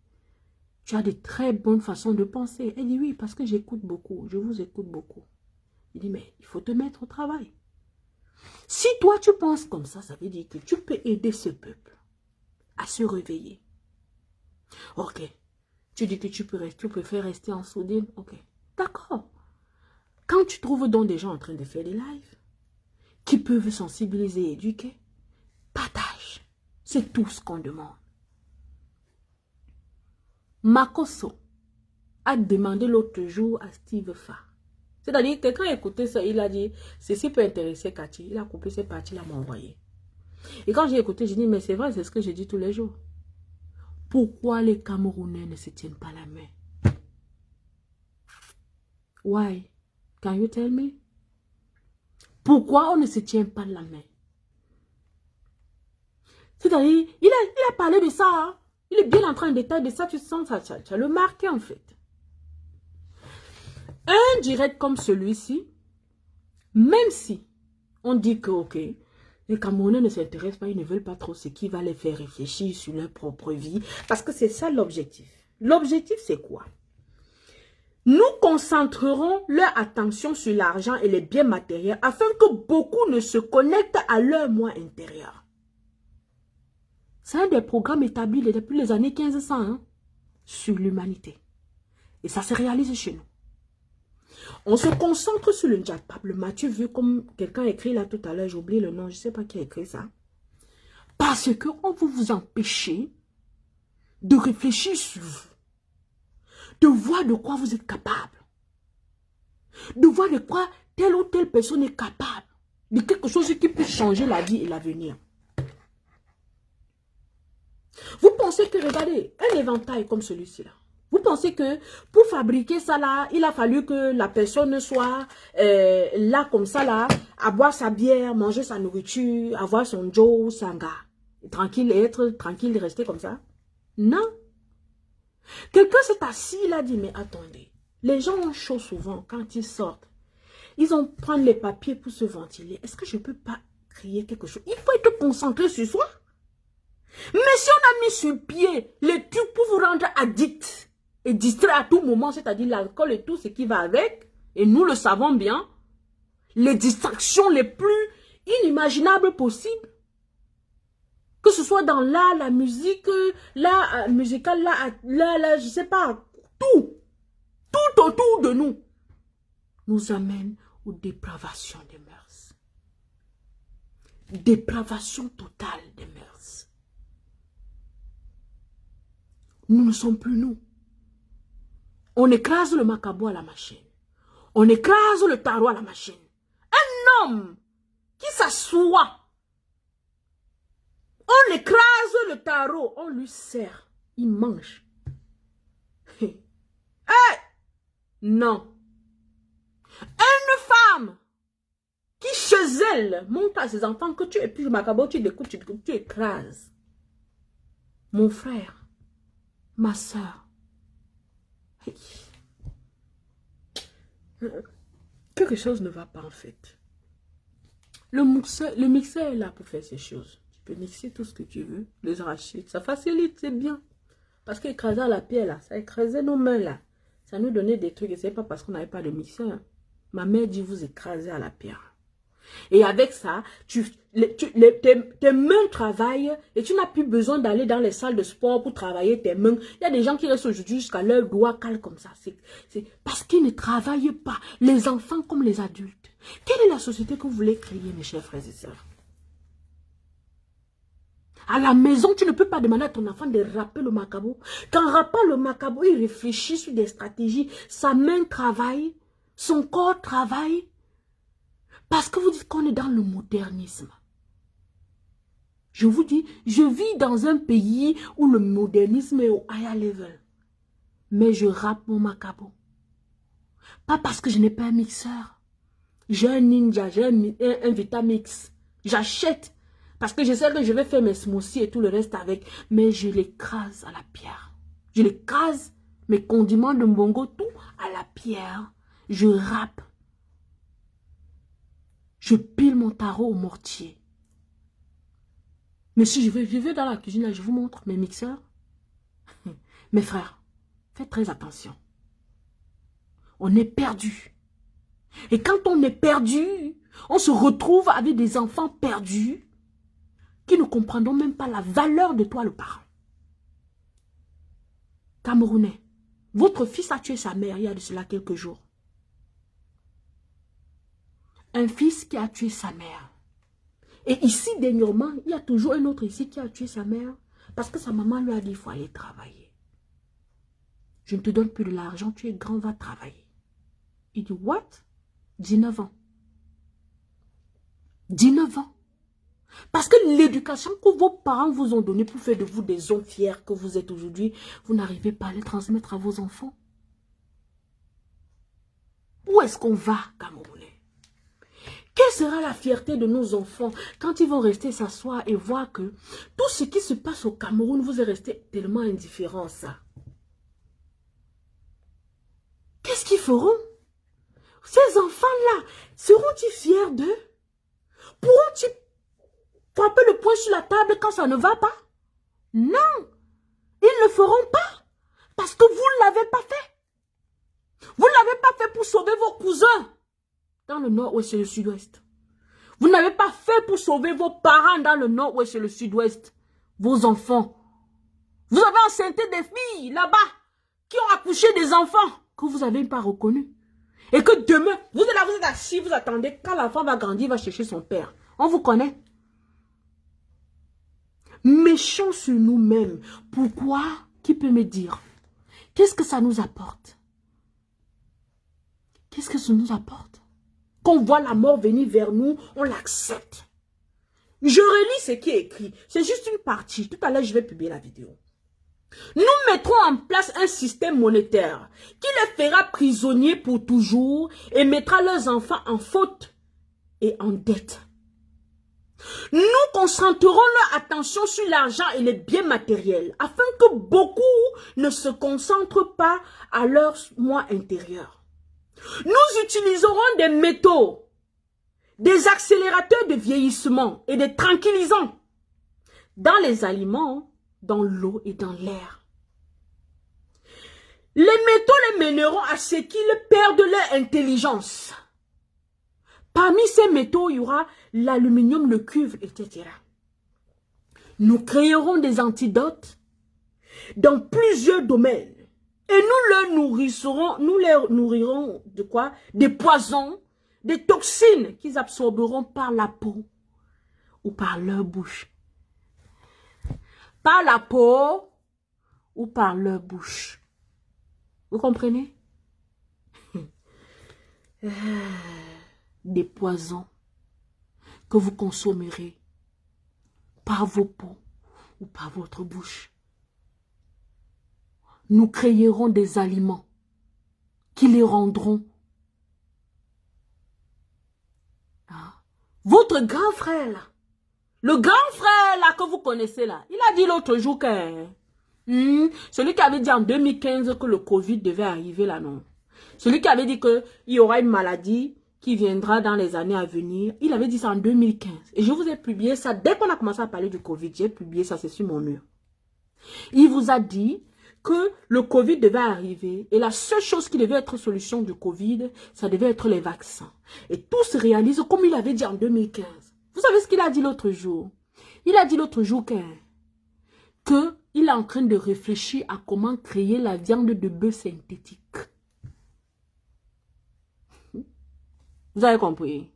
Tu as de très bonnes façons de penser. Elle dit, oui, parce que j'écoute beaucoup, je vous écoute beaucoup. Il dit, mais il faut te mettre au travail. Si toi tu penses comme ça veut dire que tu peux aider ce peuple à se réveiller. Ok. Tu dis que tu préfères rester en sourdine. Ok. D'accord. Quand tu trouves donc des gens en train de faire des lives qui peuvent sensibiliser et éduquer, partage. C'est tout ce qu'on demande. Makoso a demandé l'autre jour à Steve Fa. C'est-à-dire, quelqu'un a écouté ça, il a dit, ceci peut intéresser Cathy. Il a coupé cette partie, il m'a envoyé. Et quand j'ai écouté, j'ai dit, mais c'est vrai, c'est ce que je dis tous les jours. Pourquoi les Camerounais ne se tiennent pas la main? Why? Can you tell me? Pourquoi on ne se tient pas de la main? C'est-à-dire, il a parlé de ça. Hein. Il est bien en train de détailler de ça. Tu sens ça, tu as le marqué en fait. Un direct comme celui-ci, même si on dit que, ok, les Camerounais ne s'intéressent pas, ils ne veulent pas trop ce qui va les faire réfléchir sur leur propre vie. Parce que c'est ça l'objectif. L'objectif, c'est quoi? Nous concentrerons leur attention sur l'argent et les biens matériels afin que beaucoup ne se connectent à leur moi intérieur. C'est un des programmes établis depuis les années 1500 hein, sur l'humanité. Et ça se réalise chez nous. On se concentre sur le Ndjapab, le Mathieu vu comme quelqu'un a écrit là tout à l'heure, j'ai oublié le nom, je ne sais pas qui a écrit ça. Parce qu'on veut vous empêcher de réfléchir sur vous, de voir de quoi vous êtes capable, de voir de quoi telle ou telle personne est capable, de quelque chose qui peut changer la vie et l'avenir. Vous pensez que, regardez, un éventail comme celui-ci là, vous pensez que pour fabriquer ça là, il a fallu que la personne soit là comme ça là, à boire sa bière, manger sa nourriture, avoir son Joe, Sanga, tranquille, être tranquille, rester comme ça? Non. Quelqu'un s'est assis, il a dit, mais attendez, les gens ont chaud souvent quand ils sortent. Ils ont prendre les papiers pour se ventiler. Est-ce que je ne peux pas créer quelque chose? Il faut être concentré sur soi. Mais si on a mis sur pied les trucs pour vous rendre addict et distrait à tout moment, c'est-à-dire l'alcool et tout ce qui va avec, et nous le savons bien, les distractions les plus inimaginables possibles, que ce soit dans l'art, la musique, l'art musical, l'art, je sais pas, tout autour de nous, nous amène aux dépravations des mœurs. Dépravation totale des mœurs. Nous ne sommes plus nous. On écrase le macabo à la machine. On écrase le tarot à la machine. Un homme qui s'assoit, on écrase le tarot, on lui sert, il mange. Hey! Non. Une femme qui chez elle montre à ses enfants que tu es plus le macabo, tu l'écoutes, tu écrases. Mon frère, ma soeur. Hey. Quelque chose ne va pas en fait. Le mixeur est là pour faire ces choses. Tu peux mixer tout ce que tu veux, les arachides, ça facilite, c'est bien. Parce qu'écraser à la pierre là, ça écrasait nos mains là. Ça nous donnait des trucs et c'est pas parce qu'on n'avait pas de mixeur. Ma mère dit vous écrasez à la pierre. Et avec ça, tes mains travaillent et tu n'as plus besoin d'aller dans les salles de sport pour travailler tes mains. Il y a des gens qui restent aujourd'hui jusqu'à leurs doigts calent comme ça. C'est parce qu'ils ne travaillent pas, les enfants comme les adultes. Quelle est la société que vous voulez créer, mes chers frères et sœurs? À la maison, tu ne peux pas demander à ton enfant de rapper le macabo. Quand rappant le macabo, il réfléchit sur des stratégies. Sa main travaille, son corps travaille. Parce que vous dites qu'on est dans le modernisme. Je vous dis, je vis dans un pays où le modernisme est au higher level. Mais je rappe mon macabo. Pas parce que je n'ai pas un mixeur. J'ai un Ninja, j'ai un Vitamix. J'achète. Parce que je sais que je vais faire mes smoothies et tout le reste avec. Mais je l'écrase à la pierre. Je l'écrase, mes condiments de mbongo, tout à la pierre. Je rappe. Je pile mon tarot au mortier. Mais si je vais dans la cuisine, là, je vous montre mes mixeurs. Mes frères, faites très attention. On est perdu. Et quand on est perdu, on se retrouve avec des enfants perdus qui ne comprendront même pas la valeur de toi, le parent. Camerounais, votre fils a tué sa mère il y a de cela quelques jours. Un fils qui a tué sa mère. Et ici, dernièrement, il y a toujours un autre ici qui a tué sa mère parce que sa maman lui a dit il faut aller travailler. Je ne te donne plus de l'argent, tu es grand, va travailler. Il dit, what? 19 ans. 19 ans. Parce que l'éducation que vos parents vous ont donnée pour faire de vous des hommes fiers que vous êtes aujourd'hui, vous n'arrivez pas à les transmettre à vos enfants. Où est-ce qu'on va, Camerounais? Quelle sera la fierté de nos enfants quand ils vont rester s'asseoir et voir que tout ce qui se passe au Cameroun vous est resté tellement indifférent, ça? Qu'est-ce qu'ils feront? Ces enfants-là, seront-ils fiers d'eux? Pourront-ils frapper le poing sur la table quand ça ne va pas? Non, ils ne le feront pas parce que vous ne l'avez pas fait. Vous ne l'avez pas fait pour sauver vos cousins dans le nord-ouest et le sud-ouest. Vous n'avez pas fait pour sauver vos parents dans le nord-ouest et le sud-ouest. Vos enfants. Vous avez enceinté des filles là-bas qui ont accouché des enfants que vous n'avez pas reconnus. Et que demain, vous êtes là, vous êtes assis, vous attendez. Quand l'enfant va grandir, il va chercher son père. On vous connaît. Méchants sur nous-mêmes. Pourquoi? Qui peut me dire? Qu'est-ce que ça nous apporte? Qu'est-ce que ça nous apporte? Quand on voit la mort venir vers nous, on l'accepte. Je relis ce qui est écrit. C'est juste une partie. Tout à l'heure, je vais publier la vidéo. Nous mettrons en place un système monétaire qui les fera prisonniers pour toujours et mettra leurs enfants en faute et en dette. Nous concentrerons leur attention sur l'argent et les biens matériels afin que beaucoup ne se concentrent pas à leur moi intérieur. Nous utiliserons des métaux, des accélérateurs de vieillissement et des tranquillisants dans les aliments, dans l'eau et dans l'air. Les métaux les mèneront à ce qu'ils perdent leur intelligence. Parmi ces métaux, il y aura l'aluminium, le cuivre, etc. Nous créerons des antidotes dans plusieurs domaines. Et nous les nourrirons de quoi? Des poisons, des toxines qu'ils absorberont par la peau ou par leur bouche. Par la peau ou par leur bouche. Vous comprenez? Des poisons que vous consommerez par vos peaux ou par votre bouche. Nous créerons des aliments qui les rendront. Votre grand frère là, le grand frère là que vous connaissez là, il a dit l'autre jour que celui qui avait dit en 2015 que le Covid devait arriver là, non. Celui qui avait dit qu'il y aura une maladie qui viendra dans les années à venir, il avait dit ça en 2015. Et je vous ai publié ça, dès qu'on a commencé à parler du Covid, j'ai publié ça, c'est sur mon mur. Il vous a dit que le Covid devait arriver et la seule chose qui devait être solution du Covid, ça devait être les vaccins. Et tout se réalise comme il avait dit en 2015. Vous savez ce qu'il a dit l'autre jour? Il a dit l'autre jour que il est en train de réfléchir à comment créer la viande de bœuf synthétique. Vous avez compris?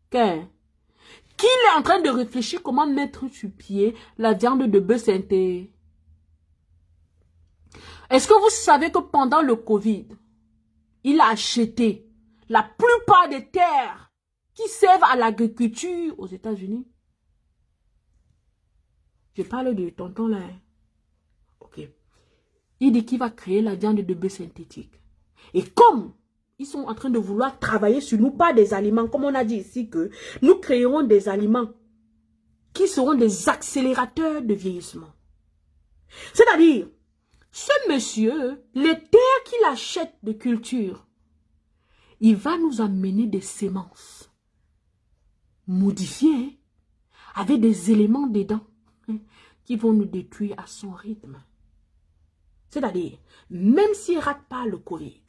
Qu'il est en train de réfléchir comment mettre sur pied la viande de bœuf synthétique. Est-ce que vous savez que pendant le Covid, il a acheté la plupart des terres qui servent à l'agriculture aux États-Unis? Je parle de tonton là. Ok. Il dit qu'il va créer la viande de bœuf synthétique. Et comme ils sont en train de vouloir travailler sur nous, pas des aliments, comme on a dit ici, que nous créerons des aliments qui seront des accélérateurs de vieillissement. C'est-à-dire, ce monsieur, les terres qu'il achète de culture, il va nous amener des semences modifiées avec des éléments dedans qui vont nous détruire à son rythme. C'est-à-dire, même s'il ne rate pas le Covid,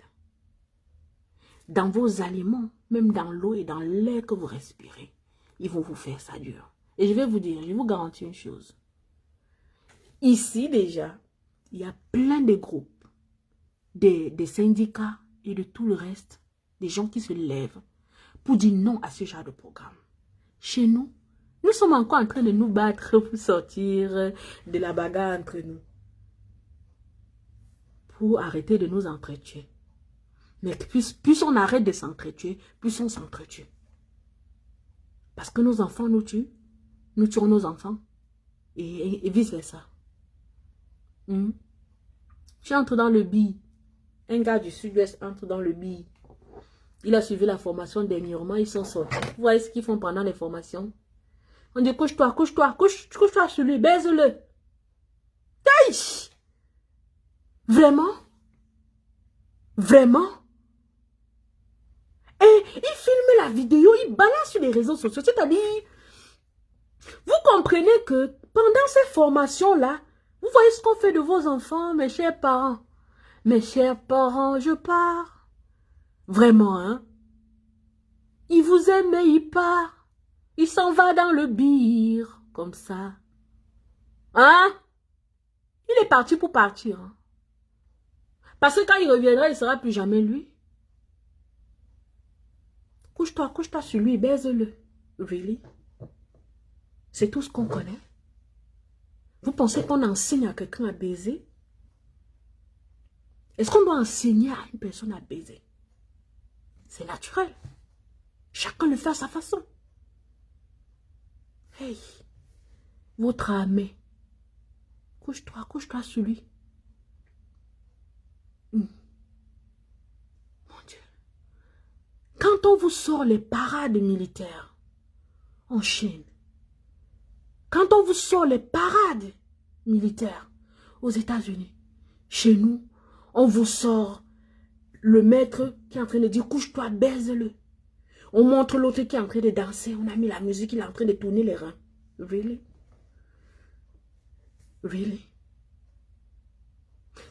dans vos aliments, même dans l'eau et dans l'air que vous respirez, ils vont vous faire ça dur. Et je vais vous dire, je vous garantis une chose. Ici déjà, il y a plein de groupes, des syndicats et de tout le reste, des gens qui se lèvent pour dire non à ce genre de programme. Chez nous, nous sommes encore en train de nous battre pour sortir de la bagarre entre nous. Pour arrêter de nous entretuer. Mais plus on arrête de s'entretuer, plus on s'entretue. Parce que nos enfants nous tuent, nous tuons nos enfants. Et vice-versa. Tu entres dans le bi. Un gars du sud-ouest entre dans le bi. Il a suivi la formation dernièrement, ils sont sortis. Vous voyez ce qu'ils font pendant les formations? On dit couche-toi, couche-toi, couche-toi sur lui, baise-le. Aïe! Vraiment? Vraiment? Et il filme la vidéo, il balance sur les réseaux sociaux. C'est-à-dire, vous comprenez que pendant ces formations-là, vous voyez ce qu'on fait de vos enfants, mes chers parents. Mes chers parents, je pars. Vraiment, hein? Il vous aime, mais il part. Il s'en va dans le bire, comme ça. Hein? Il est parti pour partir. Hein? Parce que quand il reviendra, il ne sera plus jamais lui. Couche-toi sur lui, baise-le. Really? C'est tout ce qu'on connaît. Vous pensez qu'on enseigne à quelqu'un à baiser? Est-ce qu'on doit enseigner à une personne à baiser? C'est naturel. Chacun le fait à sa façon. Hey, votre amie, couche-toi sur lui. Mon Dieu. Quand on vous sort les parades militaires en Chine, quand on vous sort les parades militaires aux États-Unis, chez nous, on vous sort le maître qui est en train de dire couche-toi, baise-le. On montre l'autre qui est en train de danser. On a mis la musique, il est en train de tourner les reins. Really? Really?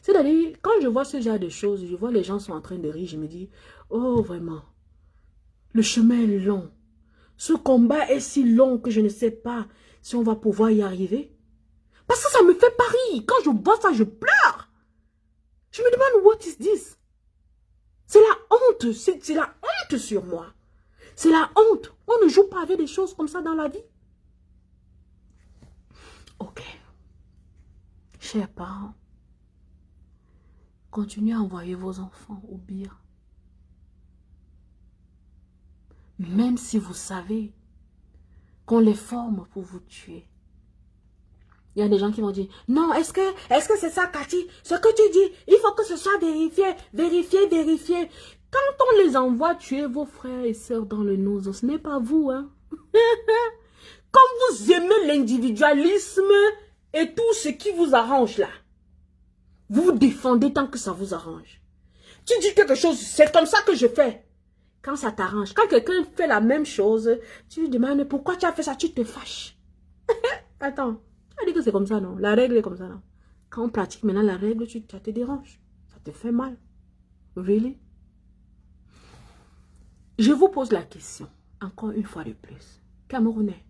C'est-à-dire, quand je vois ce genre de choses, je vois les gens sont en train de rire, je me dis, oh vraiment, le chemin est long. Ce combat est si long que je ne sais pas si on va pouvoir y arriver. Parce que ça me fait pas rire. Quand je vois ça, je pleure. Je me demande, what is this? C'est la honte. C'est la honte sur moi. C'est la honte. On ne joue pas avec des choses comme ça dans la vie. Ok. Chers parents, continuez à envoyer vos enfants au bire. Même si vous savez qu'on les forme pour vous tuer. Il y a des gens qui vont dire, non, est-ce que c'est ça, Cathy? Ce que tu dis, il faut que ce soit vérifié, vérifié. Quand on les envoie tuer vos frères et sœurs dans le nozo, ce n'est pas vous, hein. Comme vous aimez l'individualisme et tout ce qui vous arrange là, vous vous défendez tant que ça vous arrange. Tu dis quelque chose, c'est comme ça que je fais. Quand ça t'arrange, quand quelqu'un fait la même chose, tu lui demandes pourquoi tu as fait ça, tu te fâches. Attends, tu as dit que c'est comme ça, non? La règle est comme ça, non? Quand on pratique maintenant la règle, ça te dérange. Ça te fait mal. Really? Je vous pose la question, encore une fois de plus. Camerounais,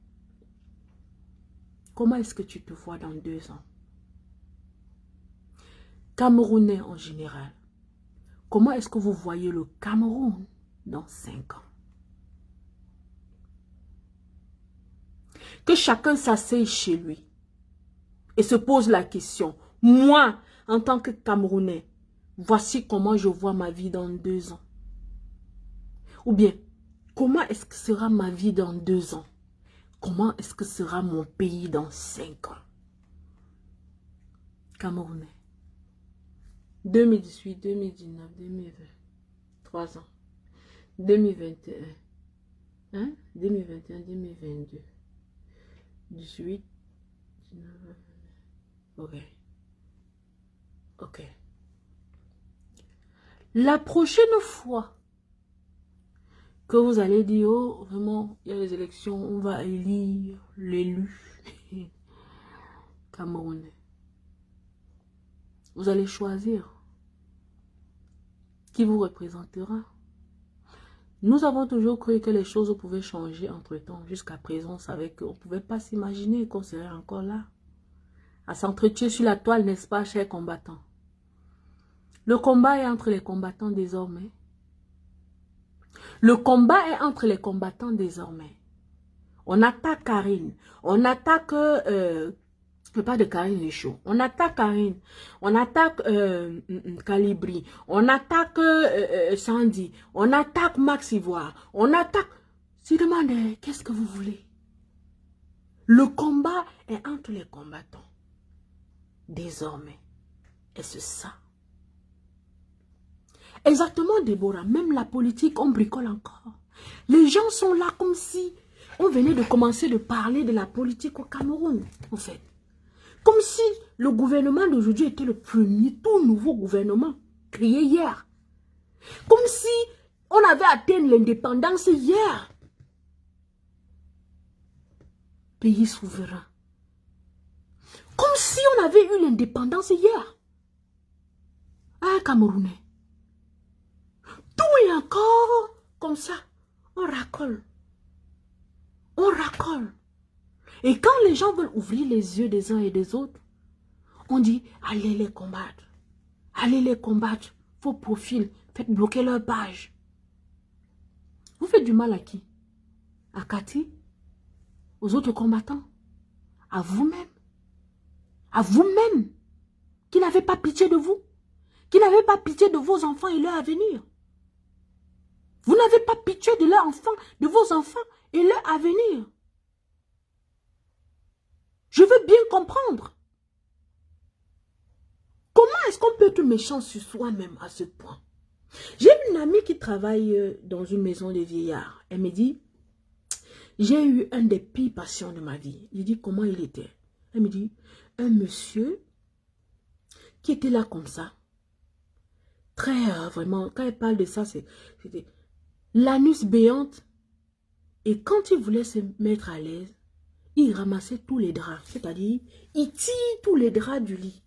comment est-ce que tu te vois dans 2 ans? Camerounais en général, comment est-ce que vous voyez le Cameroun dans 5 ans? Que chacun s'asseye chez lui et se pose la question. Moi, en tant que Camerounais, voici comment je vois ma vie dans 2 ans. Ou bien, comment est-ce que sera ma vie dans 2 ans? Comment est-ce que sera mon pays dans 5 ans? Camerounais. 2018, 2019, 2020. 3 ans. 2021. Hein? 2021, 2022. 18, 19, ok. Ok. La prochaine fois que vous allez dire, oh, vraiment, il y a les élections, on va élire l'élu camerounais. Vous allez choisir qui vous représentera. Nous avons toujours cru que les choses pouvaient changer entre-temps. Jusqu'à présent, on savait qu'on ne pouvait pas s'imaginer qu'on serait encore là. À s'entretuer sur la toile, n'est-ce pas, chers combattants? Le combat est entre les combattants désormais. Le combat est entre les combattants désormais. On attaque Karine. On attaque... je parle de Karine les chaud. On attaque Karine. On attaque Calibri. On attaque Sandy. On attaque Max Ivoire. On attaque... Si demandez, qu'est-ce que vous voulez? Le combat est entre les combattants. Désormais. Est-ce ça? Exactement, Déborah. Même la politique, on bricole encore. Les gens sont là comme si on venait de commencer de parler de la politique au Cameroun, en fait. Comme si le gouvernement d'aujourd'hui était le premier, tout nouveau gouvernement créé hier. Comme si on avait atteint l'indépendance hier. Pays souverain. Comme si on avait eu l'indépendance hier. Ah, Camerounais. Tout est encore comme ça. On racole. On racole. Et quand les gens veulent ouvrir les yeux des uns et des autres, on dit, allez les combattre. Allez les combattre. Faux profil. Faites bloquer leur page. Vous faites du mal à qui? À Cathy? Aux autres combattants? À vous-même? À vous-même? Qui n'avez pas pitié de vous? Qui n'avez pas pitié de vos enfants et leur avenir? Vous n'avez pas pitié de leurs enfants, de vos enfants et leur avenir. Je veux bien comprendre. Comment est-ce qu'on peut être méchant sur soi-même à ce point? J'ai une amie qui travaille dans une maison de vieillards. Elle me dit, j'ai eu un des pires patients de ma vie. Je dis, comment il était? Elle me dit, un monsieur qui était là comme ça. Très, vraiment, quand elle parle de ça, c'était l'anus béante. Et quand il voulait se mettre à l'aise, il ramassait tous les draps. C'est-à-dire, il tire tous les draps du lit.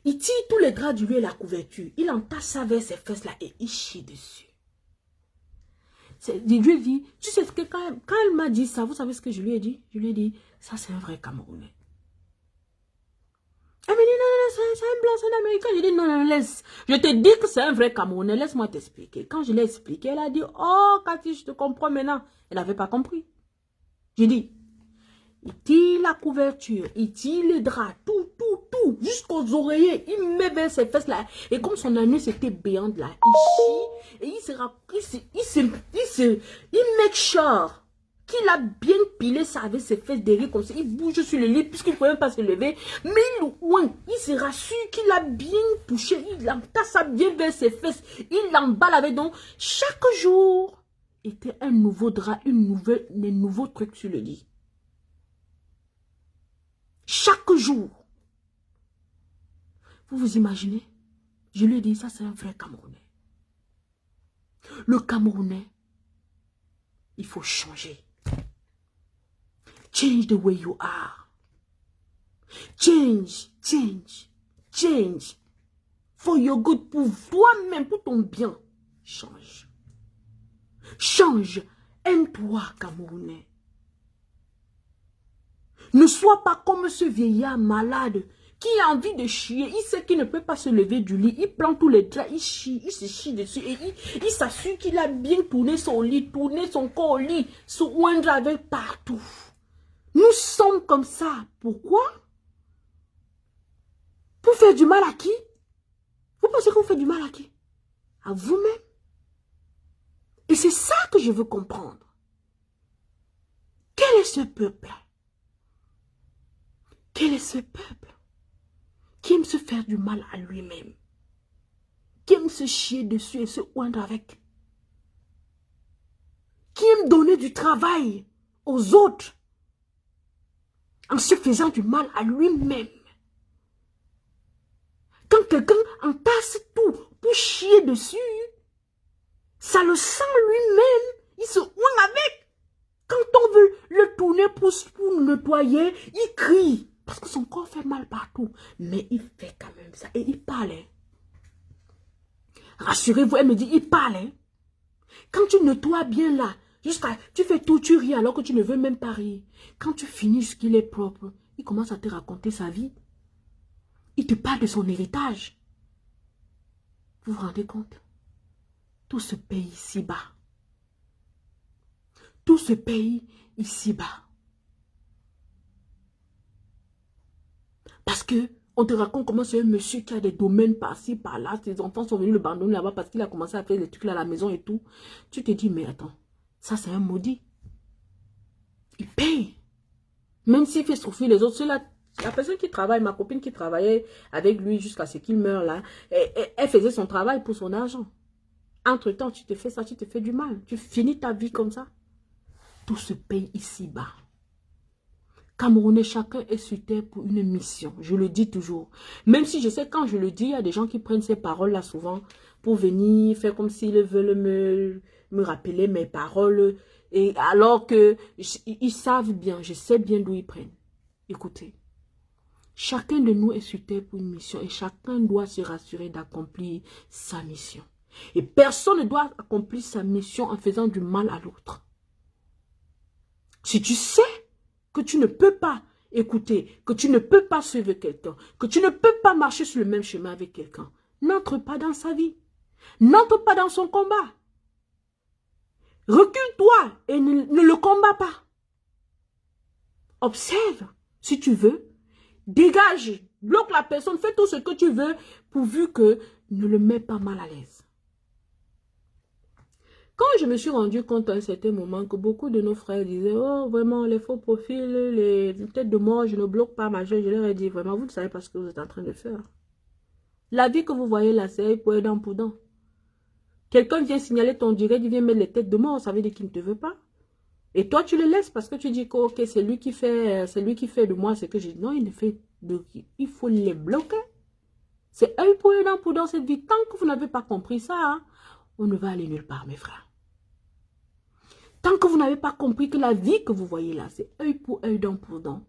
Il tire tous les draps du lit et la couverture. Il entasse ça vers ses fesses là et il chie dessus. Je lui ai dit, tu sais que quand elle m'a dit ça, vous savez ce que je lui ai dit? Je lui ai dit, ça c'est un vrai Camerounais. Elle m'a dit, non, c'est un blanc, c'est un Américain. Je dit, non, laisse. Je te dis que c'est un vrai Camerounais, laisse-moi t'expliquer. Quand je l'ai expliqué, elle a dit, oh, Cathy, je te comprends maintenant. Elle n'avait pas compris. J'ai dit, il tire la couverture, il tire les draps, tout, jusqu'aux oreillers. Il met vers ses fesses là. Et comme son anus était béant là, il chie et il make sure qu'il a bien pilé ça avec ses fesses derrière comme ça. Il bouge sur le lit puisqu'il ne pouvait même pas se lever. Mais il se rassure qu'il a bien touché. Il entasse ça bien vers ses fesses. Il l'emballe avec donc. Chaque jour était un nouveau drap, un nouveau truc sur le lit. Chaque jour. Vous vous imaginez? Je lui ai dit, ça c'est un vrai Camerounais. Le Camerounais, il faut changer. Change the way you are. Change. For your good, pour toi-même, pour ton bien. Change. Change. Aime-toi, Camerounais. Ne sois pas comme ce vieillard malade qui a envie de chier. Il sait qu'il ne peut pas se lever du lit. Il prend tous les draps, il chie, il se chie dessus. Et il s'assure qu'il a bien tourné son lit, tourné son corps au lit, se oindre avec partout. Nous sommes comme ça. Pourquoi? Pour faire du mal à qui? Vous pensez qu'on fait du mal à qui? À vous-même. Et c'est ça que je veux comprendre. Quel est ce peuple? Quel est ce peuple qui aime se faire du mal à lui-même? Qui aime se chier dessus et se oindre avec? Qui aime donner du travail aux autres en se faisant du mal à lui-même? Quand quelqu'un entasse tout pour chier dessus, ça le sent lui-même, il se oint avec. Quand on veut le tourner pour nettoyer, il crie. Parce que son corps fait mal partout. Mais il fait quand même ça. Et il parle. Hein. Rassurez-vous, elle me dit, il parle. Hein. Quand tu nettoies bien là, tu fais tout, tu ris alors que tu ne veux même pas rire. Quand tu finis jusqu'il est propre, il commence à te raconter sa vie. Il te parle de son héritage. Vous vous rendez compte? Tout ce pays ici-bas. Tout ce pays ici-bas. Parce que on te raconte comment c'est un monsieur qui a des domaines par-ci, par-là. Ses enfants sont venus le abandonner là-bas parce qu'il a commencé à faire des trucs là à la maison et tout. Tu te dis, mais attends, ça c'est un maudit. Il paye. Même s'il fait souffrir les autres, ceux-là, La personne qui travaille, ma copine qui travaillait avec lui jusqu'à ce qu'il meure là, elle faisait son travail pour son argent. Entre-temps, tu te fais ça, tu te fais du mal. Tu finis ta vie comme ça. Tout se paye ici-bas. Camerounais, chacun est sur terre pour une mission. Je le dis toujours. Même si je sais, quand je le dis, il y a des gens qui prennent ces paroles-là souvent pour venir faire comme s'ils veulent me rappeler mes paroles. Et alors que ils savent bien, je sais bien d'où ils prennent. Écoutez, chacun de nous est sur terre pour une mission et chacun doit se rassurer d'accomplir sa mission. Et personne ne doit accomplir sa mission en faisant du mal à l'autre. Si tu sais que tu ne peux pas écouter, que tu ne peux pas suivre quelqu'un, que tu ne peux pas marcher sur le même chemin avec quelqu'un, n'entre pas dans sa vie. N'entre pas dans son combat. Recule-toi et ne le combats pas. Observe, si tu veux. Dégage, bloque la personne, fais tout ce que tu veux, pourvu que ne le mets pas mal à l'aise. Quand je me suis rendu compte à un certain moment que beaucoup de nos frères disaient, oh vraiment les faux profils, les têtes de mort, je ne bloque pas ma jeune, je leur ai dit, vraiment vous ne savez pas ce que vous êtes en train de faire. La vie que vous voyez là, c'est pour dent pour dent. Quelqu'un vient signaler ton direct, il vient mettre les têtes de mort, ça veut dire qu'il ne te veut pas. Et toi, tu le laisses parce que tu dis que ok, c'est lui qui fait de moi ce que j'ai dit. Non, il ne fait de il faut les bloquer. C'est œil pour œil, dent pour dent cette vie. Tant que vous n'avez pas compris ça, hein, on ne va aller nulle part, mes frères. Tant que vous n'avez pas compris que la vie que vous voyez là, c'est œil pour œil, dent pour dent.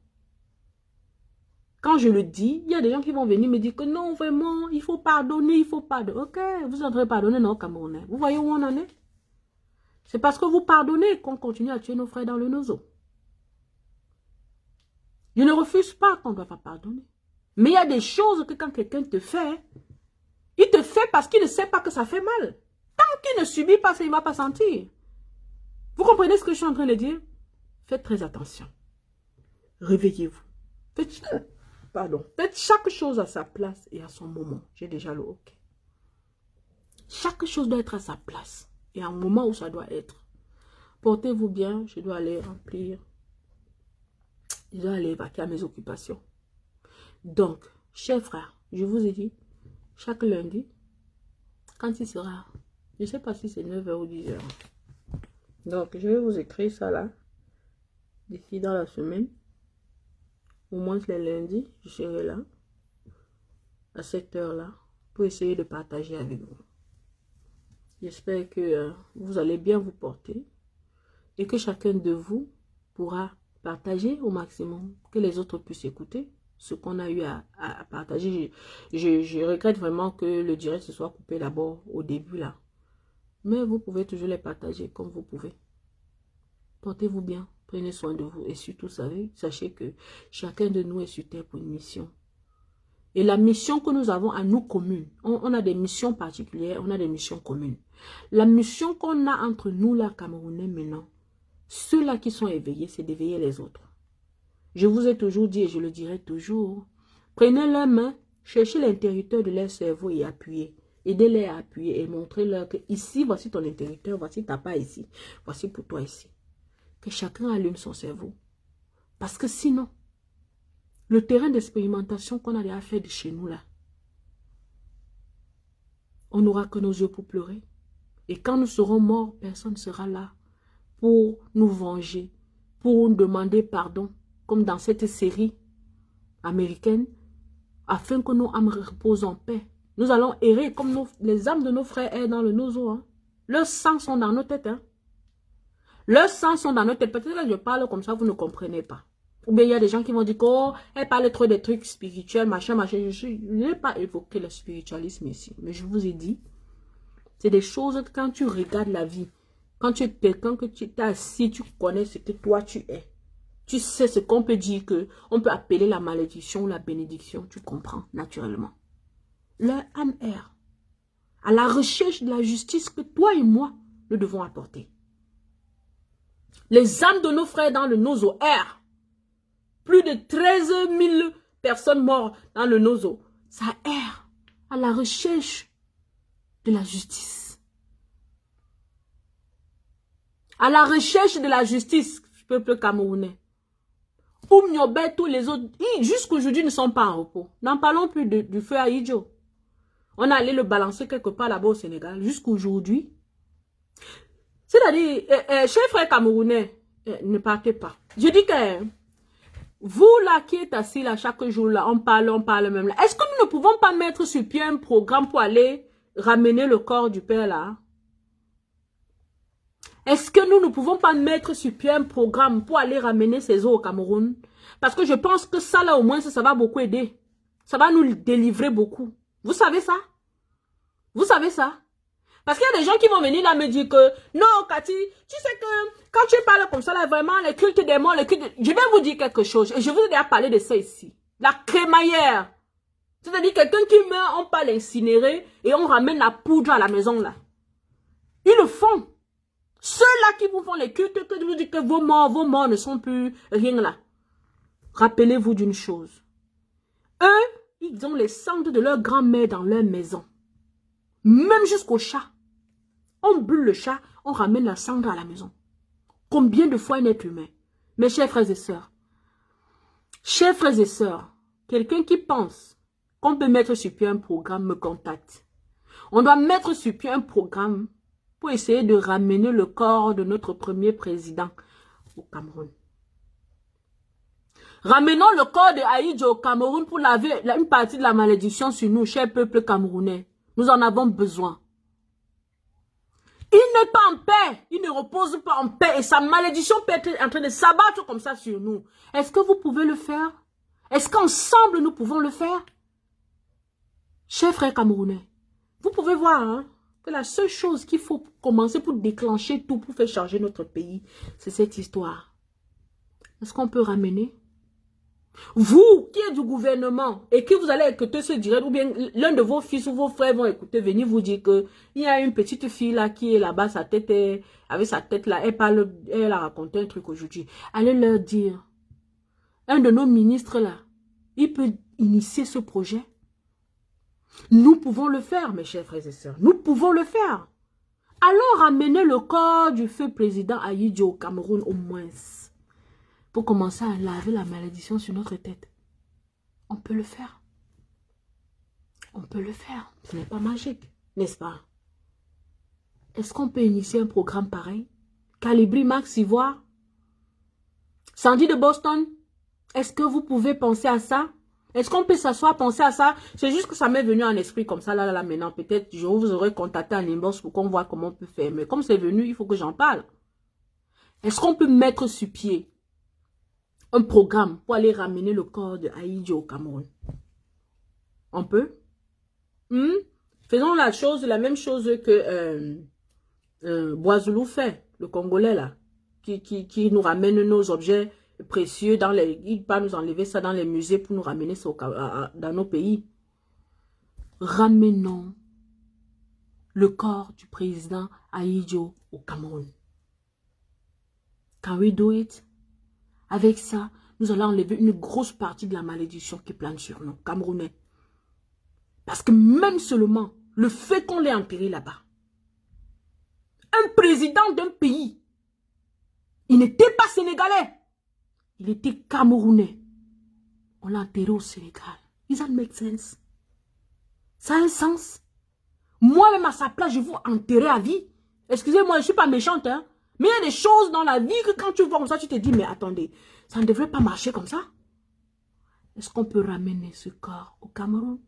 Quand je le dis, il y a des gens qui vont venir me dire que non, vraiment, il faut pardonner, il faut pardonner. Ok, vous êtes en train de pardonner, non, Camerounais. Vous voyez où on en est? C'est parce que vous pardonnez qu'on continue à tuer nos frères dans le nozo. Je ne refuse pas qu'on ne doit pas pardonner. Mais il y a des choses que quand quelqu'un te fait, il te fait parce qu'il ne sait pas que ça fait mal. Tant qu'il ne subit pas ça, il ne va pas sentir. Vous comprenez ce que je suis en train de dire? Faites très attention. Réveillez-vous. Faites chaque chose à sa place et à son moment. J'ai déjà le OK. Chaque chose doit être à sa place et à un moment où ça doit être. Portez-vous bien, je dois aller remplir. Je dois aller vaquer à mes occupations. Donc, chers frères, je vous ai dit, chaque lundi, quand il sera, je ne sais pas si c'est 9 h ou 10 h. Donc, je vais vous écrire ça là, d'ici dans la semaine. Au moins les lundis, je serai là, à cette heure-là, pour essayer de partager avec vous. J'espère que vous allez bien vous porter et que chacun de vous pourra partager au maximum, que les autres puissent écouter ce qu'on a eu à partager. Je regrette vraiment que le direct se soit coupé d'abord au début là. Mais vous pouvez toujours les partager comme vous pouvez. Portez-vous bien, prenez soin de vous et surtout, sachez que chacun de nous est sur terre pour une mission. Et la mission que nous avons à nous communes, on a des missions particulières, on a des missions communes. La mission qu'on a entre nous, là, Camerounais, maintenant, ceux-là qui sont éveillés, c'est d'éveiller les autres. Je vous ai toujours dit et je le dirai toujours, prenez leurs mains, cherchez l'interrupteur de leur cerveau et appuyez. Aidez-les à appuyer et montrez-leur que ici, voici ton interrupteur, voici ta part ici, voici pour toi ici. Que chacun allume son cerveau. Parce que sinon, le terrain d'expérimentation qu'on a déjà fait de chez nous là, on n'aura que nos yeux pour pleurer. Et quand nous serons morts, personne ne sera là pour nous venger, pour nous demander pardon, comme dans cette série américaine, afin que nos âmes reposent en paix. Nous allons errer comme les âmes de nos frères errent dans le nozo. Hein. Leurs sangs sont dans nos têtes. Hein. Leurs sangs sont dans nos têtes. Peut-être que je parle comme ça, vous ne comprenez pas. Ou bien il y a des gens qui vont dire que oh, elle parle trop des trucs spirituels, machin. Je n'ai pas évoqué le spiritualisme ici. Mais je vous ai dit, c'est des choses que quand tu regardes la vie, quand tu es quelqu'un que tu t'es assis, tu connais ce que toi tu es. Tu sais ce qu'on peut dire que on peut appeler la malédiction ou la bénédiction. Tu comprends naturellement. Leur âme erre à la recherche de la justice que toi et moi, nous devons apporter. Les âmes de nos frères dans le nozo errent. Plus de 13 000 personnes mortes dans le nozo. Ça erre à la recherche de la justice. À la recherche de la justice, peuple camerounais. Oumniobé, tous les autres, jusqu'aujourd'hui, ne sont pas en repos. N'en parlons plus du feu à Idjo. On a allé le balancer quelque part là-bas au Sénégal, jusqu'aujourd'hui. C'est-à-dire, chers frères camerounais, ne partez pas. Je dis que vous là qui êtes assis là chaque jour là, on parle même là. Est-ce que nous ne pouvons pas mettre sur pied un programme pour aller ramener le corps du père là? Est-ce que nous ne pouvons pas mettre sur pied un programme pour aller ramener ces eaux au Cameroun? Parce que je pense que ça là au moins ça va beaucoup aider. Ça va nous délivrer beaucoup. Vous savez ça? Vous savez ça? Parce qu'il y a des gens qui vont venir là me dire que non, Cathy, tu sais que quand tu parles comme ça, là, vraiment, les cultes des morts, je vais vous dire quelque chose. Et je vous ai déjà parlé de ça ici. La crémaillère. C'est-à-dire quelqu'un qui meurt, on peut l'incinérer et on ramène la poudre à la maison là. Ils le font. Ceux-là qui vous font les cultes, que vous dites que vos morts ne sont plus rien là. Rappelez-vous d'une chose. Eux, ils ont les cendres de leur grand-mère dans leur maison. Même jusqu'au chat. On brûle le chat, on ramène la cendre à la maison. Combien de fois un être humain? Mes chers frères et sœurs, quelqu'un qui pense qu'on peut mettre sur pied un programme me contacte. On doit mettre sur pied un programme pour essayer de ramener le corps de notre premier président au Cameroun. Ramenons le corps de Ahidjo au Cameroun pour laver une partie de la malédiction sur nous, chers peuples camerounais. Nous en avons besoin. Il n'est pas en paix. Il ne repose pas en paix. Et sa malédiction peut être en train de s'abattre comme ça sur nous. Est-ce que vous pouvez le faire? Est-ce qu'ensemble nous pouvons le faire? Chers frères camerounais, vous pouvez voir hein, que la seule chose qu'il faut commencer pour déclencher tout, pour faire changer notre pays, c'est cette histoire. Est-ce qu'on peut ramener? Vous qui êtes du gouvernement et que vous allez écouter ce direct, ou bien l'un de vos fils ou vos frères vont écouter, venir vous dire que il y a une petite fille là qui est là-bas, sa tête est, avec sa tête là, elle a raconté un truc aujourd'hui. Allez leur dire, un de nos ministres là, il peut initier ce projet. Nous pouvons le faire, mes chers frères et sœurs. Nous pouvons le faire. Allons ramener le corps du feu président Ahidjo au Cameroun au moins. Pour commencer à laver la malédiction sur notre tête. On peut le faire. On peut le faire. Ce n'est pas magique, n'est-ce pas? Est-ce qu'on peut initier un programme pareil? Calibri Max Ivoire? Sandy de Boston? Est-ce que vous pouvez penser à ça? Est-ce qu'on peut s'asseoir, penser à ça? C'est juste que ça m'est venu en esprit comme ça, là, maintenant. Peut-être je vous aurais contacté en inbox pour qu'on voit comment on peut faire. Mais comme c'est venu, il faut que j'en parle. Est-ce qu'on peut mettre sur pied un programme pour aller ramener le corps de Ahidjo au Cameroun? On peut? Faisons la même chose que Boisoulou fait, le Congolais là, qui nous ramène nos objets précieux, il va nous enlever ça dans les musées pour nous ramener ça dans nos pays. Ramenons le corps du président Ahidjo au Cameroun. Can we do it? Avec ça, nous allons enlever une grosse partie de la malédiction qui plane sur nous, Camerounais. Parce que même seulement le fait qu'on l'ait enterré là-bas, un président d'un pays, il n'était pas sénégalais, il était camerounais. On l'a enterré au Sénégal. Does that make sense? Ça a un sens? Moi-même à sa place, je vous enterrer à vie. Excusez-moi, je ne suis pas méchante, hein. Mais il y a des choses dans la vie que quand tu vois comme ça, tu te dis, mais attendez, ça ne devrait pas marcher comme ça. Est-ce qu'on peut ramener ce corps au Cameroun?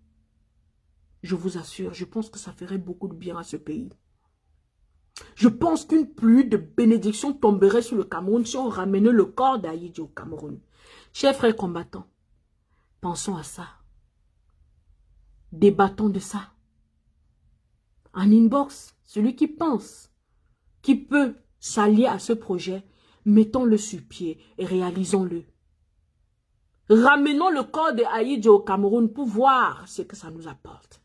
Je vous assure, je pense que ça ferait beaucoup de bien à ce pays. Je pense qu'une pluie de bénédictions tomberait sur le Cameroun si on ramenait le corps d'Ahidjo au Cameroun. Chers frères combattants, pensons à ça. Débattons de ça. En inbox, celui qui pense, qui peut s'allier à ce projet, mettons-le sur pied et réalisons-le. Ramenons le corps de Ahidjo au Cameroun pour voir ce que ça nous apporte.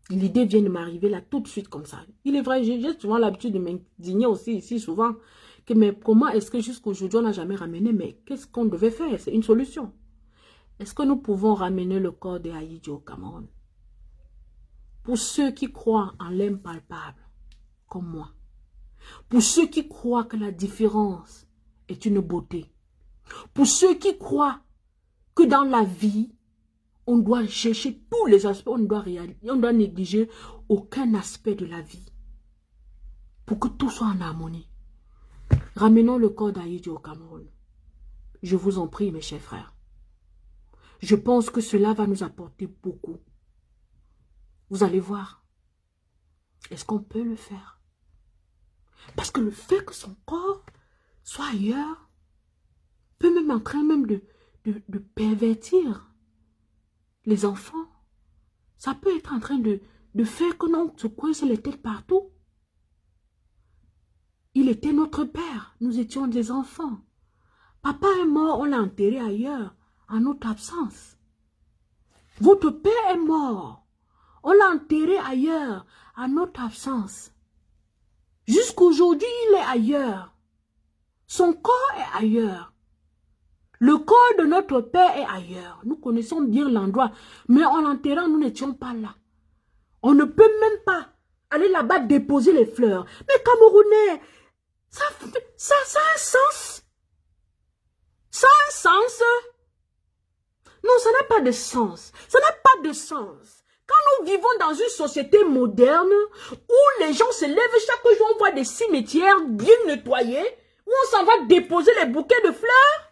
L'idée vient de m'arriver là tout de suite comme ça. Il est vrai, j'ai souvent l'habitude de m'indigner aussi ici souvent. Que, mais comment est-ce que jusqu'aujourd'hui on n'a jamais ramené? Mais qu'est-ce qu'on devait faire? C'est une solution. Est-ce que nous pouvons ramener le corps de Ahidjo au Cameroun? Pour ceux qui croient en l'impalpable, comme moi. Pour ceux qui croient que la différence est une beauté. Pour ceux qui croient que dans la vie, on doit chercher tous les aspects, on doit négliger aucun aspect de la vie. Pour que tout soit en harmonie. Ramenons le corps d'Ahidjo au Cameroun. Je vous en prie, mes chers frères. Je pense que cela va nous apporter beaucoup. Vous allez voir. Est-ce qu'on peut le faire? Parce que le fait que son corps soit ailleurs peut même en train même de pervertir les enfants. Ça peut être en train de faire que l'on se coince les têtes partout. Il était notre père. Nous étions des enfants. Papa est mort, on l'a enterré ailleurs, en notre absence. Votre père est mort. On l'a enterré ailleurs, en notre absence. Jusqu'aujourd'hui, il est ailleurs. Son corps est ailleurs. Le corps de notre père est ailleurs. Nous connaissons bien l'endroit. Mais en l'enterrant, nous n'étions pas là. On ne peut même pas aller là-bas déposer les fleurs. Mais Camerounais, ça a un sens. Ça a un sens. Non, ça n'a pas de sens. Ça n'a pas de sens. Quand nous vivons dans une société moderne où les gens se lèvent chaque jour, on voit des cimetières bien nettoyés, où on s'en va déposer les bouquets de fleurs.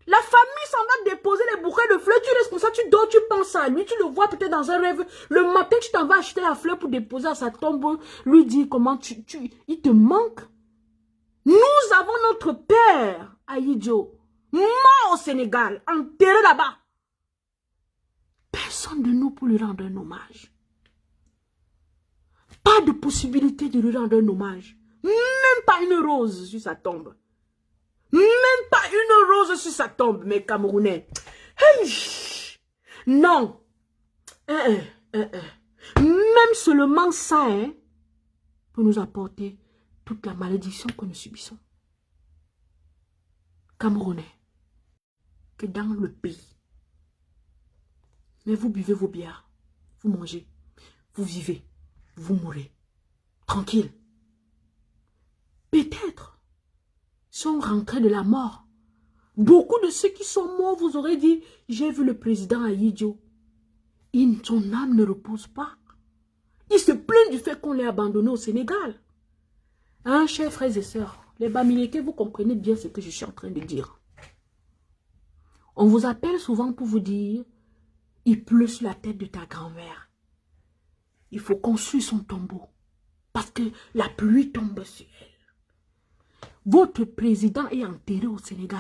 La famille s'en va déposer les bouquets de fleurs, tu restes comme ça, tu dors, tu penses à lui, tu le vois peut-être dans un rêve. Le matin, tu t'en vas acheter la fleur pour déposer à sa tombe, lui dire comment il te manque. Nous avons notre père, Ahidjo, mort au Sénégal, enterré là-bas. Personne de nous pour lui rendre un hommage. Pas de possibilité de lui rendre un hommage. Même pas une rose sur sa tombe. Même pas une rose sur sa tombe, mes Camerounais. Hey! Non. Même seulement ça, hein, peut nous apporter toute la malédiction que nous subissons. Camerounais, que dans le pays, mais vous buvez vos bières, vous mangez, vous vivez, vous mourrez, tranquille. Peut-être sont rentrés de la mort. Beaucoup de ceux qui sont morts vous auraient dit, j'ai vu le président Ahidjo. Son âme ne repose pas. Il se plaint du fait qu'on l'ait abandonné au Sénégal. Hein, chers frères et sœurs, les Bamileke, vous comprenez bien ce que je suis en train de dire. On vous appelle souvent pour vous dire, il pleut sur la tête de ta grand-mère. Il faut construire son tombeau. Parce que la pluie tombe sur elle. Votre président est enterré au Sénégal.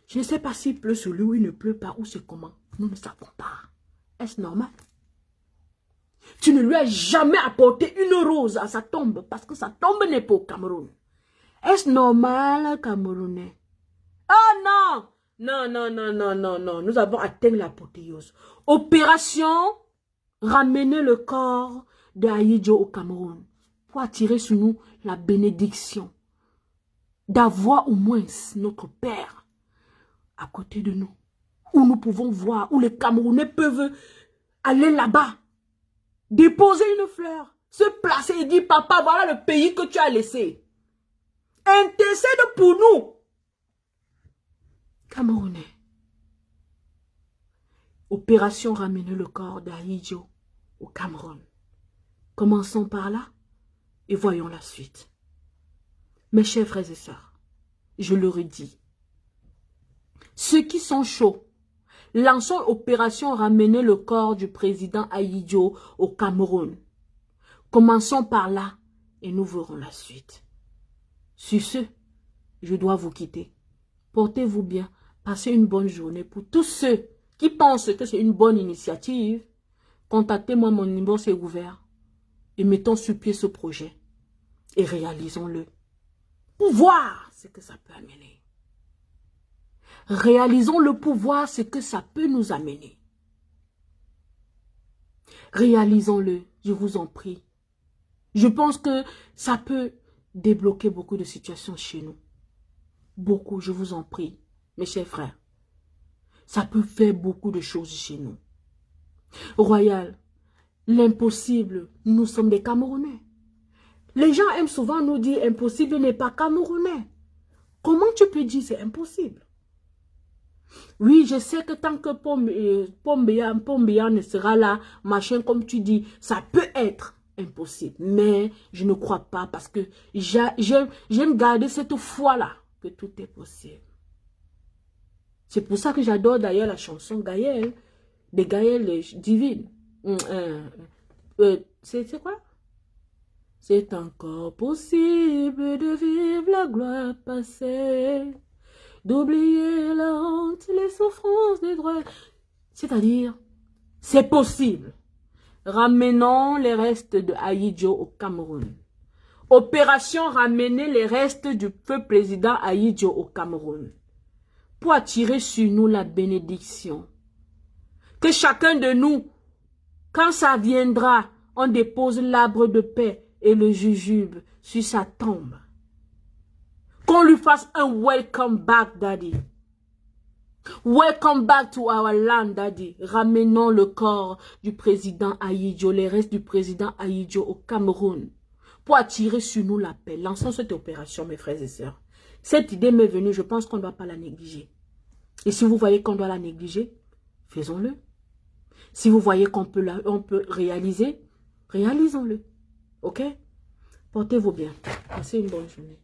Je ne sais pas s'il pleut sur lui ou il ne pleut pas ou c'est comment. Nous ne savons pas. Est-ce normal? Tu ne lui as jamais apporté une rose à sa tombe parce que sa tombe n'est pas au Cameroun. Est-ce normal, Camerounais? Oh non! Non, non, non, non, non, non. Nous avons atteint l'apothéose. Opération, ramener le corps de Ahidjo au Cameroun pour attirer sur nous la bénédiction d'avoir au moins notre Père à côté de nous, où nous pouvons voir, où les Camerounais peuvent aller là-bas, déposer une fleur, se placer et dire, papa, voilà le pays que tu as laissé. Intercède pour nous. Camerounais. Opération ramener le corps d'Ahidjo au Cameroun. Commençons par là et voyons la suite. Mes chers frères et sœurs, je le redis. Ceux qui sont chauds, lançons opération ramener le corps du président Ahidjo au Cameroun. Commençons par là et nous verrons la suite. Sur ce, je dois vous quitter. Portez-vous bien, passez une bonne journée. Pour tous ceux qui pensent que c'est une bonne initiative, contactez-moi, mon numéro c'est ouvert. Et mettons sur pied ce projet. Et réalisons-le. Pour voir ce que ça peut amener. Réalisons le pouvoir, ce que ça peut nous amener. Réalisons-le, je vous en prie. Je pense que ça peut débloquer beaucoup de situations chez nous. Beaucoup, je vous en prie, mes chers frères. Ça peut faire beaucoup de choses chez nous. Royal, l'impossible, nous sommes des Camerounais. Les gens aiment souvent nous dire impossible n'est pas Camerounais. Comment tu peux dire c'est impossible? Oui, je sais que tant que Pombeya ne sera là, machin, comme tu dis, ça peut être impossible. Mais je ne crois pas parce que j'aime garder cette foi-là que tout est possible. C'est pour ça que j'adore d'ailleurs la chanson Gaël, de Gaël Divine. C'est quoi? C'est encore possible de vivre la gloire passée, d'oublier la honte, les souffrances des droits. C'est-à-dire, c'est possible. Ramenons les restes de Ahidjo au Cameroun. Opération ramener les restes du feu président Ahidjo au Cameroun. Pour attirer sur nous la bénédiction. Que chacun de nous, quand ça viendra, on dépose l'arbre de paix et le jujube sur sa tombe. Qu'on lui fasse un welcome back, daddy. Welcome back to our land, daddy. Ramenons le corps du président Ahidjo, les restes du président Ahidjo au Cameroun. Pour attirer sur nous la paix. Lançons cette opération, mes frères et sœurs. Cette idée m'est venue, je pense qu'on ne doit pas la négliger. Et si vous voyez qu'on doit la négliger, faisons-le. Si vous voyez qu'on peut, réaliser, réalisons-le. Ok? Portez-vous bien. Passez une bonne journée.